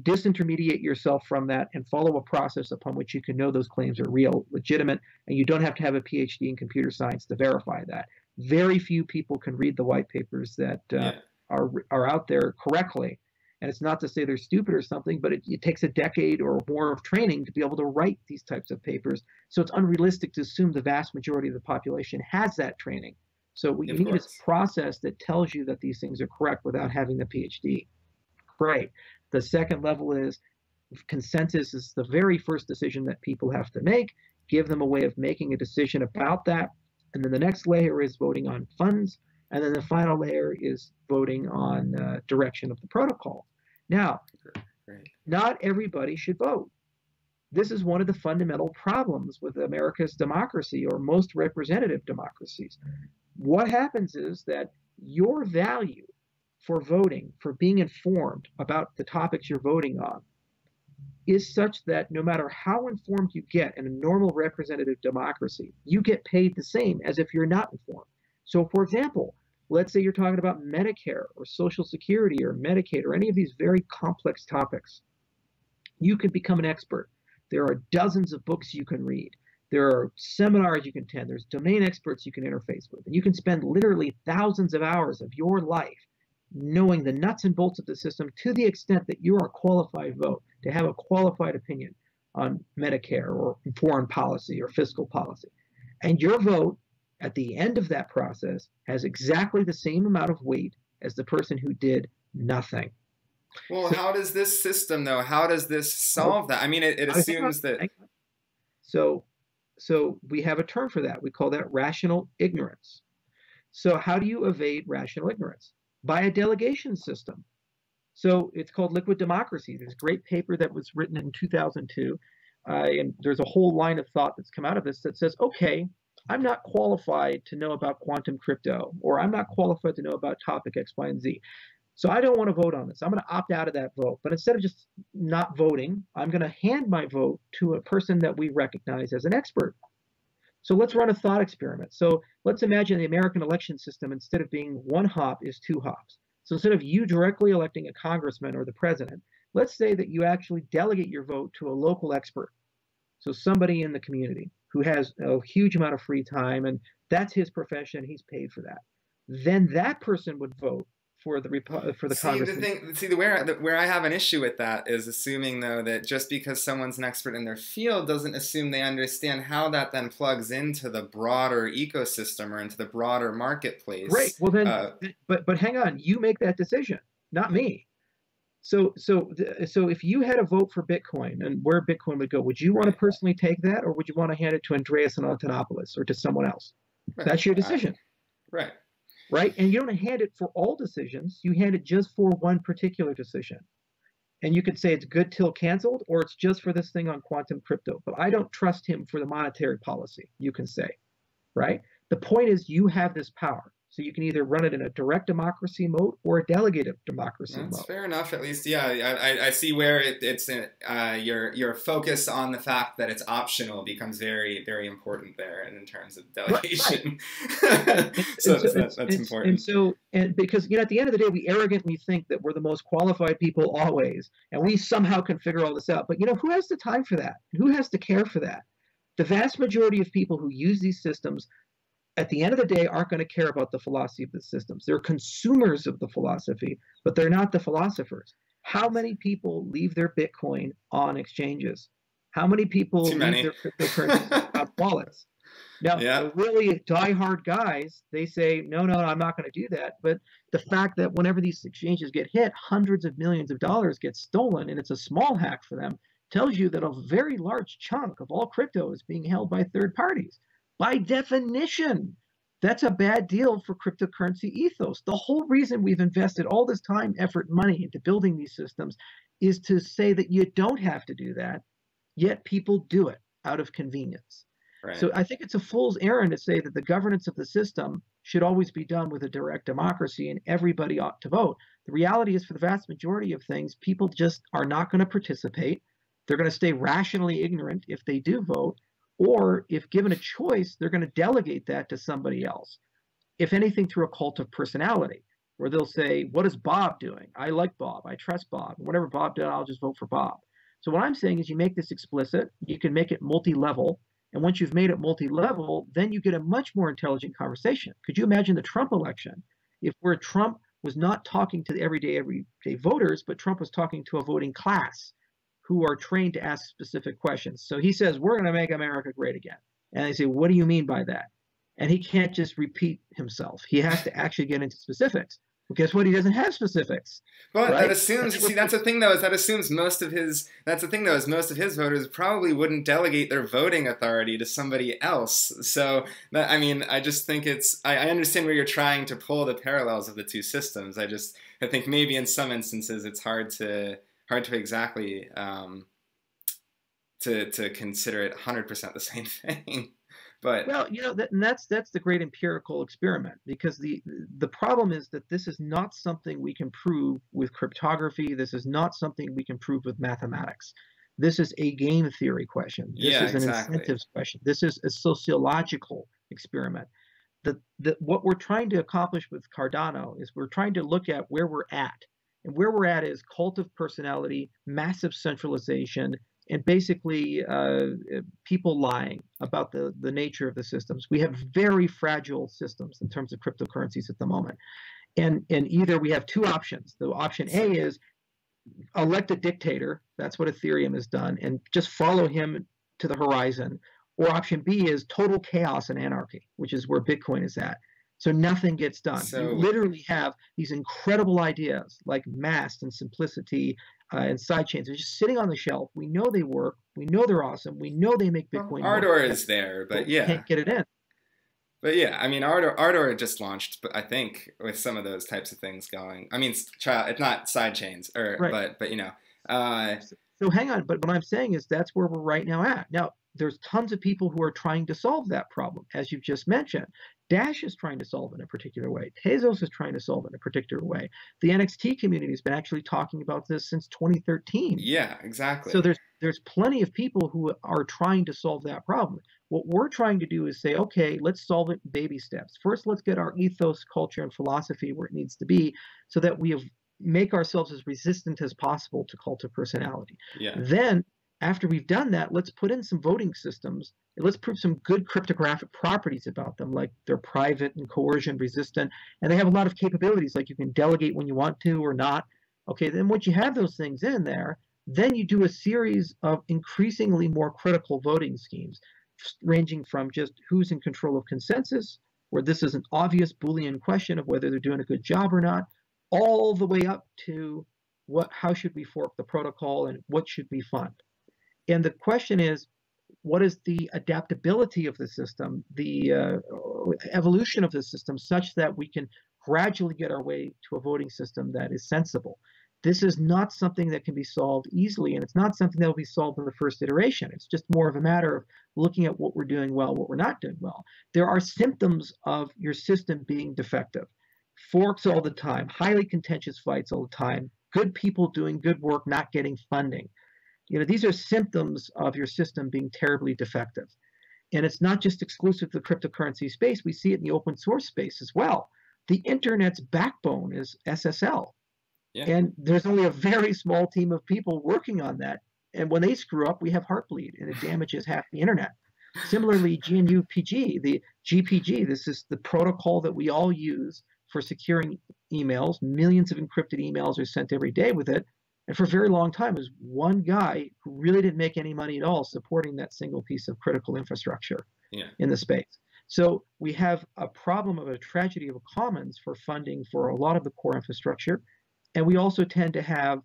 disintermediate yourself from that and follow a process upon which you can know those claims are real, legitimate, and you don't have to have a PhD in computer science to verify that. Very few people can read the white papers that Yeah. are out there correctly. And it's not to say they're stupid or something, but it takes a decade or more of training to be able to write these types of papers. So it's unrealistic to assume the vast majority of the population has that training. So what you Of need is course. a process that tells you that these things are correct without having the PhD. Great. The second level is consensus is the very first decision that people have to make. Give them a way of making a decision about that. And then the next layer is voting on funds. And then the final layer is voting on direction of the protocol. Now, Great. not everybody should vote. This is one of the fundamental problems with America's democracy or most representative democracies. What happens is that your value for voting, for being informed about the topics you're voting on, is such that no matter how informed you get in a normal representative democracy, you get paid the same as if you're not informed. So, for example, let's say you're talking about Medicare or Social Security or Medicaid or any of these very complex topics. You can become an expert. There are dozens of books you can read. There are seminars you can attend. There's domain experts you can interface with. And you can spend literally thousands of hours of your life knowing the nuts and bolts of the system to the extent that you are a qualified vote, to have a qualified opinion on Medicare or foreign policy or fiscal policy. And your vote at the end of that process has exactly the same amount of weight as the person who did nothing. Well, So, how does this system, though, how does this solve that? I mean, it assumes that. So we have a term for that. We call that rational ignorance. So how do you evade rational ignorance? By a delegation system. So it's called liquid democracy. There's a great paper that was written in 2002, and there's a whole line of thought that's come out of this that says, okay, I'm not qualified to know about quantum crypto, or I'm not qualified to know about topic X, Y, and Z. So I don't want to vote on this. I'm going to opt out of that vote. But instead of just not voting, I'm going to hand my vote to a person that we recognize as an expert. So let's run a thought experiment. So let's imagine the American election system, instead of being one hop, is two hops. So instead of you directly electing a congressman or the president, let's say that you actually delegate your vote to a local expert. So somebody in the community who has a huge amount of free time, and that's his profession. He's paid for that. Then that person would vote for the congressman. Where I have an issue with that is assuming, though, that just because someone's an expert in their field doesn't assume they understand how that then plugs into the broader ecosystem or into the broader marketplace. Great. Well then, but hang on. You make that decision, not me. So if you had a vote for Bitcoin and where Bitcoin would go, would you want to personally take that, or would you want to hand it to Andreas Antonopoulos or to someone else? Right. That's your decision. Right. Right? And you don't hand it for all decisions. You hand it just for one particular decision. And you could say it's good till canceled, or it's just for this thing on quantum crypto. But I don't trust him for the monetary policy, you can say. Right? The point is you have this power. So you can either run it in a direct democracy mode or a delegated democracy mode. That's fair enough, at least. Yeah, I see where it's your focus on the fact that it's optional becomes very, very important there, and in terms of delegation. Right. So that's important. And because at the end of the day, we arrogantly think that we're the most qualified people always, and we somehow can figure all this out. But who has the time for that? Who has to care for that? The vast majority of people who use these systems, at the end of the day, aren't going to care about the philosophy of the systems. They're consumers of the philosophy, but they're not the philosophers. How many people leave their Bitcoin on exchanges? How many people leave their cryptocurrencies on wallets? Now, the really diehard guys, they say, no, I'm not going to do that. But the fact that whenever these exchanges get hit, hundreds of millions of dollars get stolen, and it's a small hack for them, tells you that a very large chunk of all crypto is being held by third parties. By definition, that's a bad deal for cryptocurrency ethos. The whole reason we've invested all this time, effort, money into building these systems is to say that you don't have to do that, yet people do it out of convenience. Right. So I think it's a fool's errand to say that the governance of the system should always be done with a direct democracy and everybody ought to vote. The reality is, for the vast majority of things, people just are not going to participate. They're going to stay rationally ignorant if they do vote. Or if given a choice, they're going to delegate that to somebody else, if anything, through a cult of personality. where they'll say, what is Bob doing? I like Bob. I trust Bob. Whatever Bob does, I'll just vote for Bob. So what I'm saying is you make this explicit. You can make it multi-level. And once you've made it multi-level, then you get a much more intelligent conversation. Could you imagine the Trump election if where Trump was not talking to the everyday voters, but Trump was talking to a voting class who are trained to ask specific questions. So he says, we're going to make America great again. And they say, what do you mean by that? And he can't just repeat himself. He has to actually get into specifics. Well, guess what? He doesn't have specifics. Well, right? that assumes, see, that's the thing though, is that assumes most of his voters probably wouldn't delegate their voting authority to somebody else. So, that, I mean, I just think I understand where you're trying to pull the parallels of the two systems. I think maybe in some instances it's hard to exactly, to consider it 100% the same thing. But well, you know, that's the great empirical experiment, because the problem is that this is not something we can prove with cryptography. This is not something we can prove with mathematics. This is a game theory question. This is an incentives question. This is a sociological experiment. What we're trying to accomplish with Cardano is we're trying to look at where we're at. And where we're at is cult of personality, massive centralization, and basically people lying about the nature of the systems. We have very fragile systems in terms of cryptocurrencies at the moment. And either we have two options. The option A is elect a dictator. That's what Ethereum has done, and just follow him to the horizon. Or option B is total chaos and anarchy, which is where Bitcoin is at. So nothing gets done. So, you literally have these incredible ideas like Mast and Simplicity and sidechains. They're just sitting on the shelf. We know they work. We know they're awesome. We know they make Bitcoin. Well, Ardor is there, but yeah, can't get it in. But yeah, I mean, Ardor just launched, but I think with some of those types of things going. I mean, it's not sidechains, right. but you know. So hang on. But what I'm saying is that's where we're right now at. Now, there's tons of people who are trying to solve that problem, as you've just mentioned. Dash is trying to solve it in a particular way. Tezos is trying to solve it in a particular way. The NXT community has been actually talking about this since 2013. Yeah, exactly. So there's plenty of people who are trying to solve that problem. What we're trying to do is say, okay, let's solve it in baby steps. First, let's get our ethos, culture, and philosophy where it needs to be so that we make ourselves as resistant as possible to cult of personality. Yeah. Then, after we've done that, let's put in some voting systems. Let's prove some good cryptographic properties about them, like they're private and coercion resistant, and they have a lot of capabilities, like you can delegate when you want to or not. Okay, then once you have those things in there, then you do a series of increasingly more critical voting schemes, ranging from just who's in control of consensus, where this is an obvious Boolean question of whether they're doing a good job or not, all the way up to how should we fork the protocol and what should we fund. And the question is, what is the adaptability of the system, the evolution of the system, such that we can gradually get our way to a voting system that is sensible? This is not something that can be solved easily, and it's not something that will be solved in the first iteration. It's just more of a matter of looking at what we're doing well, what we're not doing well. There are symptoms of your system being defective. Forks all the time, highly contentious fights all the time, good people doing good work not getting funding. You know, these are symptoms of your system being terribly defective. And it's not just exclusive to the cryptocurrency space. We see it in the open source space as well. The internet's backbone is SSL. Yeah. And there's only a very small team of people working on that. And when they screw up, we have Heartbleed, and it damages half the internet. Similarly, GNU-PG, the GPG, this is the protocol that we all use for securing emails. Millions of encrypted emails are sent every day with it. And for a very long time, there's one guy who really didn't make any money at all supporting that single piece of critical infrastructure in the space. So we have a problem of a tragedy of commons for funding for a lot of the core infrastructure. And we also tend to have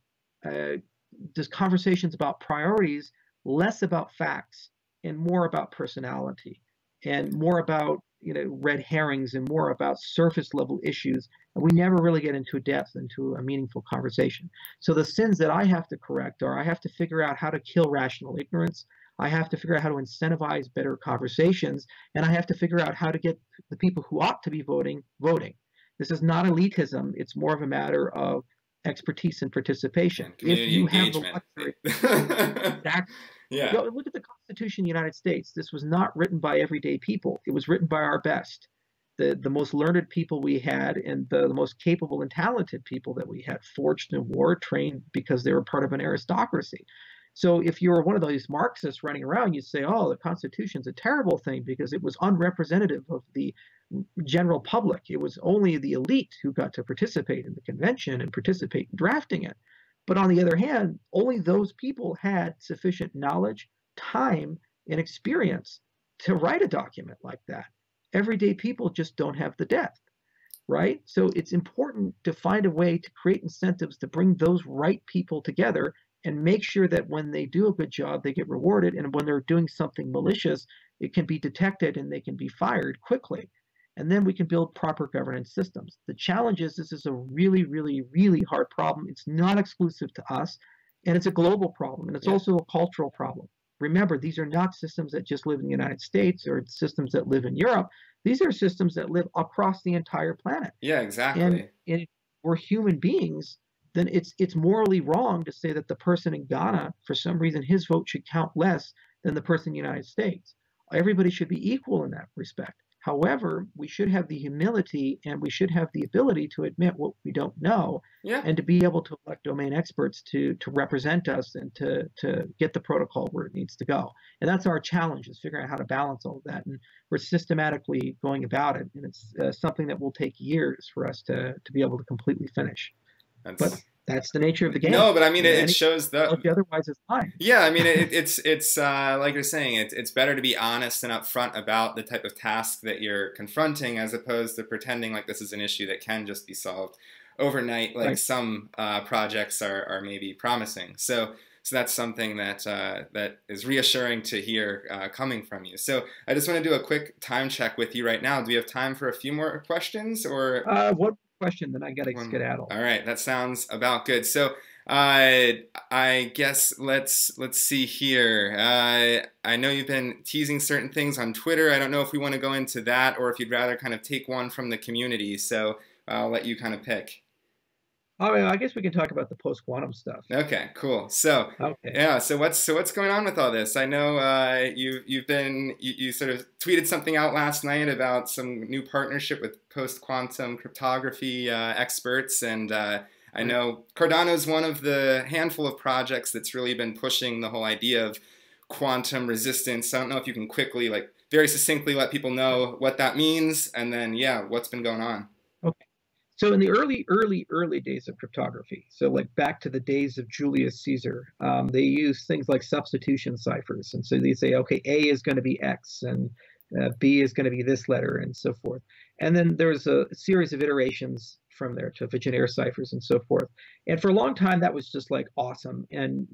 just conversations about priorities, less about facts and more about personality and more about red herrings and more about surface level issues. And we never really get into depth, into a meaningful conversation. So the sins that I have to correct are I have to figure out how to kill rational ignorance. I have to figure out how to incentivize better conversations. And I have to figure out how to get the people who ought to be voting. This is not elitism. It's more of a matter of expertise and participation. Community if you engagement. Have the luxury, exactly. Yeah. Look at the Constitution of the United States. This was not written by everyday people. It was written by our best. the most learned people we had and the most capable and talented people that we had forged in war, trained because they were part of an aristocracy. So if you were one of those Marxists running around, you'd say, oh, the Constitution's a terrible thing because it was unrepresentative of the general public. It was only the elite who got to participate in the convention and participate in drafting it. But on the other hand, only those people had sufficient knowledge, time, and experience to write a document like that. Everyday people just don't have the depth, right? So it's important to find a way to create incentives to bring those right people together and make sure that when they do a good job, they get rewarded. And when they're doing something malicious, it can be detected and they can be fired quickly. And then we can build proper governance systems. The challenge is this is a really, really, really hard problem. It's not exclusive to us, and it's a global problem, and it's also a cultural problem. Remember, these are not systems that just live in the United States or systems that live in Europe. These are systems that live across the entire planet. Yeah, exactly. And if we're human beings, then it's morally wrong to say that the person in Ghana, for some reason, his vote should count less than the person in the United States. Everybody should be equal in that respect. However, we should have the humility and we should have the ability to admit what we don't know and to be able to elect domain experts to represent us and to get the protocol where it needs to go. And that's our challenge, is figuring out how to balance all of that. And we're systematically going about it. And it's something that will take years for us to be able to completely finish. But that's the nature of the game. No, but I mean, it shows that otherwise it's fine. Yeah, I mean, it's like you're saying, it's better to be honest and upfront about the type of task that you're confronting, as opposed to pretending like this is an issue that can just be solved overnight, like some projects are maybe promising. So that's something that that is reassuring to hear coming from you. So I just want to do a quick time check with you right now. Do we have time for a few more questions, or one question, then I got to skedaddle. All right, that sounds about good. So I guess let's see here. I know you've been teasing certain things on Twitter. I don't know if we want to go into that or if you'd rather kind of take one from the community. So I'll let you kind of pick. Oh, I guess we can talk about the post-quantum stuff. Okay, cool. So yeah, so what's going on with all this? I know you sort of tweeted something out last night about some new partnership with post-quantum cryptography experts, and I know Cardano is one of the handful of projects that's really been pushing the whole idea of quantum resistance. I don't know if you can quickly, like, very succinctly let people know what that means, and then what's been going on. Okay. So in the early days of cryptography, so like back to the days of Julius Caesar, they used things like substitution ciphers. And so they say, okay, A is going to be X and B is going to be this letter and so forth. And then there's a series of iterations from there to Vigenère ciphers and so forth. And for a long time, that was just like awesome. And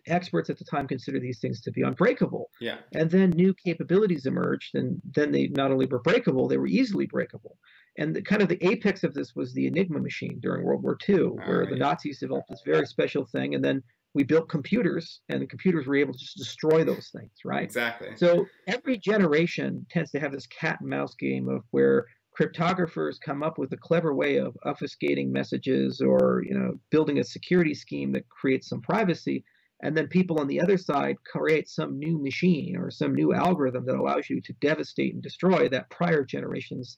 experts at the time considered these things to be unbreakable. Yeah. And then new capabilities emerged, and then they not only were breakable, they were easily breakable. And the apex of this was the Enigma machine during World War II, where the Nazis developed this very special thing, and then we built computers, and the computers were able to just destroy those things, right? Exactly. So every generation tends to have this cat and mouse game of where cryptographers come up with a clever way of obfuscating messages or building a security scheme that creates some privacy. And then people on the other side create some new machine or some new algorithm that allows you to devastate and destroy that prior generation's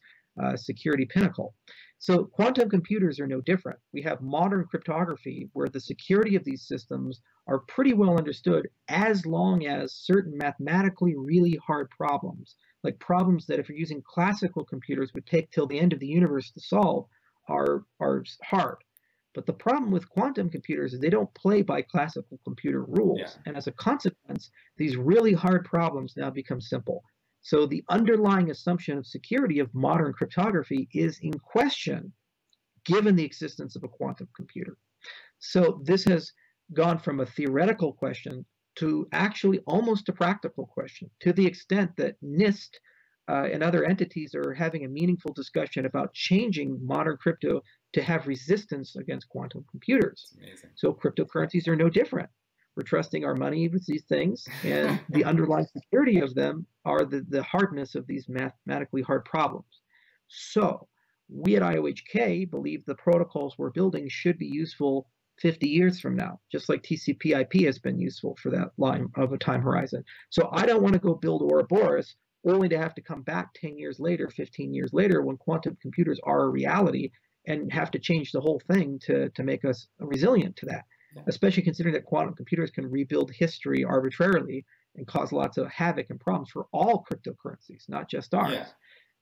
security pinnacle. So quantum computers are no different. We have modern cryptography where the security of these systems are pretty well understood, as long as certain mathematically really hard problems, like problems that if you're using classical computers would take till the end of the universe to solve, are hard. But the problem with quantum computers is they don't play by classical computer rules. Yeah. And as a consequence, these really hard problems now become simple. So the underlying assumption of security of modern cryptography is in question, given the existence of a quantum computer. So this has gone from a theoretical question to actually almost a practical question, to the extent that NIST and other entities are having a meaningful discussion about changing modern crypto to have resistance against quantum computers. Amazing. So cryptocurrencies are no different. We're trusting our money with these things, and the underlying security of them are the hardness of these mathematically hard problems. So we at IOHK believe the protocols we're building should be useful 50 years from now, just like TCP/IP has been useful for that line of a time horizon. So I don't want to go build Ouroboros only to have to come back 10 years later, 15 years later, when quantum computers are a reality and have to change the whole thing to make us resilient to that, Yeah. especially considering that quantum computers can rebuild history arbitrarily and cause lots of havoc and problems for all cryptocurrencies, not just ours. Yeah.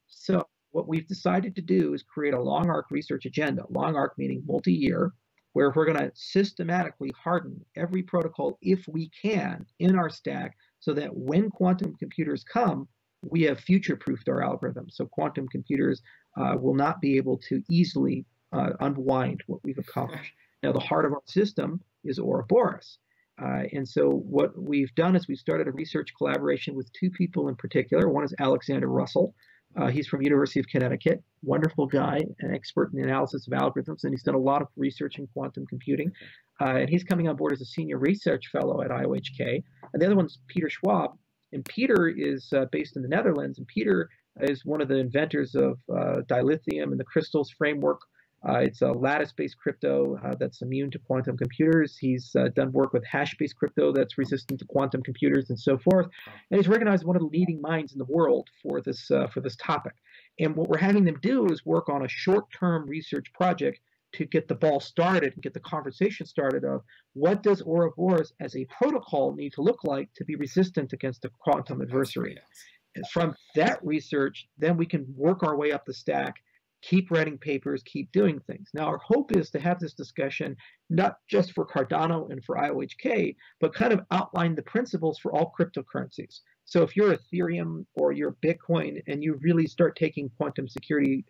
So what we've decided to do is create a long arc research agenda, long arc meaning multi-year, where we're going to systematically harden every protocol if we can in our stack so that when quantum computers come, we have future-proofed our algorithms. So quantum computers will not be able to easily unwind what we've accomplished. Now, the heart of our system is Ouroboros. And so what we've done is we've started a research collaboration with two people in particular. One is Alexander Russell. He's from University of Connecticut, wonderful guy, an expert in the analysis of algorithms, and he's done a lot of research in quantum computing. And he's coming on board as a senior research fellow at IOHK. And the other one's Peter Schwab. And Peter is based in the Netherlands. And Peter is one of the inventors of dilithium and the crystals framework. It's a lattice-based crypto that's immune to quantum computers. He's done work with hash-based crypto that's resistant to quantum computers and so forth. And he's recognized as one of the leading minds in the world for this topic. And what we're having them do is work on a short-term research project to get the ball started and get the conversation started of what does Ouroboros as a protocol need to look like to be resistant against a quantum adversary. And from that research, then we can work our way up the stack, keep writing papers, keep doing things. Now, our hope is to have this discussion not just for Cardano and for IOHK, but kind of outline the principles for all cryptocurrencies. So if you're Ethereum or you're Bitcoin and you really start taking quantum security,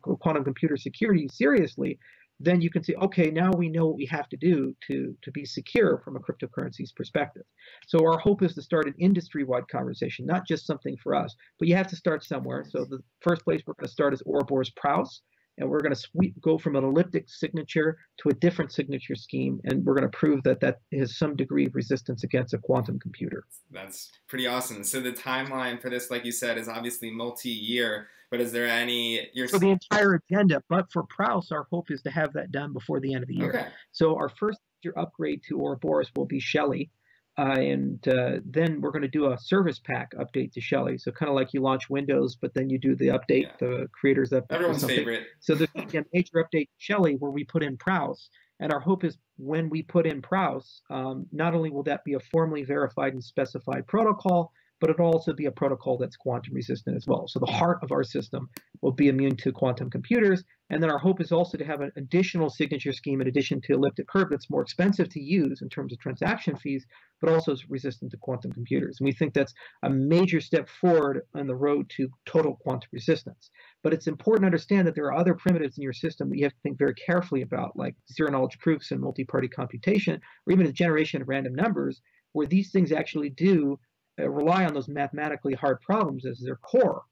quantum computer security seriously, then you can say, okay, now we know what we have to do to be secure from a cryptocurrency's perspective. So our hope is to start an industry-wide conversation, not just something for us, but you have to start somewhere. So the first place we're going to start is Ouroboros Praus, and we're going to go from an elliptic signature to a different signature scheme, and we're going to prove that that has some degree of resistance against a quantum computer. That's pretty awesome. So the timeline for this, like you said, is obviously multi-year, but is there any... So the entire agenda, but for Praus, our hope is to have that done before the end of the year. Okay. So our first major upgrade to Ouroboros will be Shelley. And then we're going to do a service pack update to Shelley. So kind of like you launch Windows, but then you do the update, the creators update. Everyone's favorite. So there's going to be a major update to Shelley where we put in Praus. And our hope is when we put in Praus, not only will that be a formally verified and specified protocol, but it'll also be a protocol that's quantum resistant as well. So the heart of our system will be immune to quantum computers. And then our hope is also to have an additional signature scheme in addition to elliptic curve that's more expensive to use in terms of transaction fees, but also is resistant to quantum computers. And we think that's a major step forward on the road to total quantum resistance. But it's important to understand that there are other primitives in your system that you have to think very carefully about, like zero-knowledge proofs and multi-party computation, or even the generation of random numbers, where these things actually do rely on those mathematically hard problems as their core.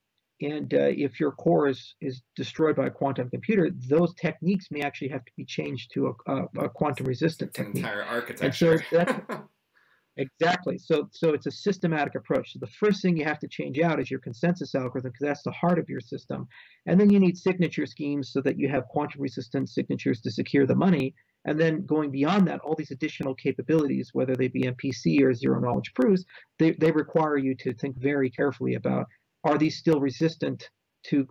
And if your core is destroyed by a quantum computer, those techniques may actually have to be changed to a quantum resistant technique. Entire architecture. And so that's, exactly. So it's a systematic approach. So the first thing you have to change out is your consensus algorithm, because that's the heart of your system. And then you need signature schemes so that you have quantum resistant signatures to secure the money. And then going beyond that, all these additional capabilities, whether they be MPC or zero-knowledge proofs, they require you to think very carefully about, are these still resistant to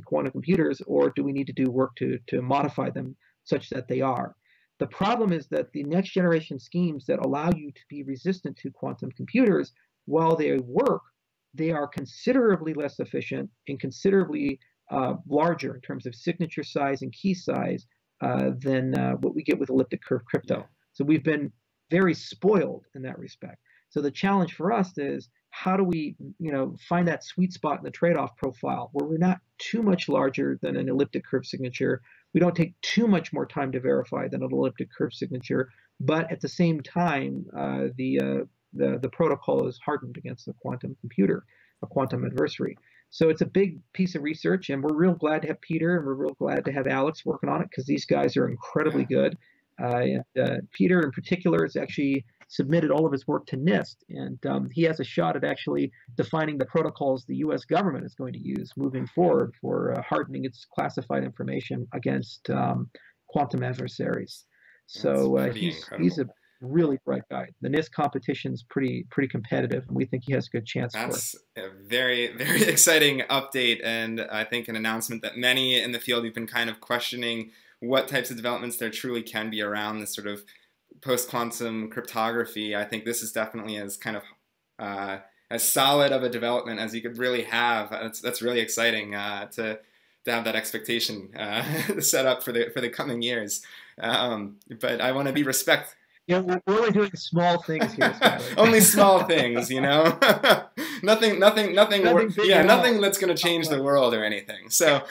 quantum computers, or do we need to do work to modify them such that they are? The problem is that the next generation schemes that allow you to be resistant to quantum computers, while they work, they are considerably less efficient and considerably larger in terms of signature size and key size than what we get with elliptic curve crypto. So we've been very spoiled in that respect. So the challenge for us is, how do we, find that sweet spot in the trade-off profile where we're not too much larger than an elliptic curve signature, we don't take too much more time to verify than an elliptic curve signature, but at the same time, the protocol is hardened against a quantum computer, a quantum adversary. So it's a big piece of research, and we're real glad to have Peter, and we're real glad to have Alex working on it, because these guys are incredibly good. Peter in particular has actually submitted all of his work to NIST, and he has a shot at actually defining the protocols the U.S. government is going to use moving forward for hardening its classified information against quantum adversaries. So he's really bright guy. The NIST competition's pretty competitive, and we think he has a good chance for it. That's a very, very exciting update, and I think an announcement that many in the field have been kind of questioning what types of developments there truly can be around this sort of post-quantum cryptography. I think this is definitely as kind of as solid of a development as you could really have. That's really exciting to have that expectation set up for the coming years. But I want to be respectful. Yeah, we're only doing small things here, Skyler. Only small things, you know. nothing Nothing that's going to change the world or anything. So,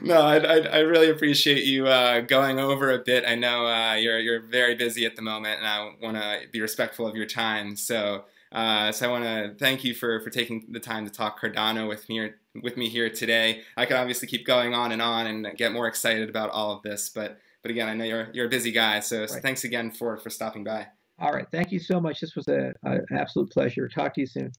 no, I really appreciate you going over a bit. I know you're very busy at the moment, and I want to be respectful of your time. So, I want to thank you for taking the time to talk Cardano with me here today. I could obviously keep going on and get more excited about all of this, but again, I know you're a busy guy, so thanks again for stopping by. All right, thank you so much. This was an absolute pleasure. Talk to you soon.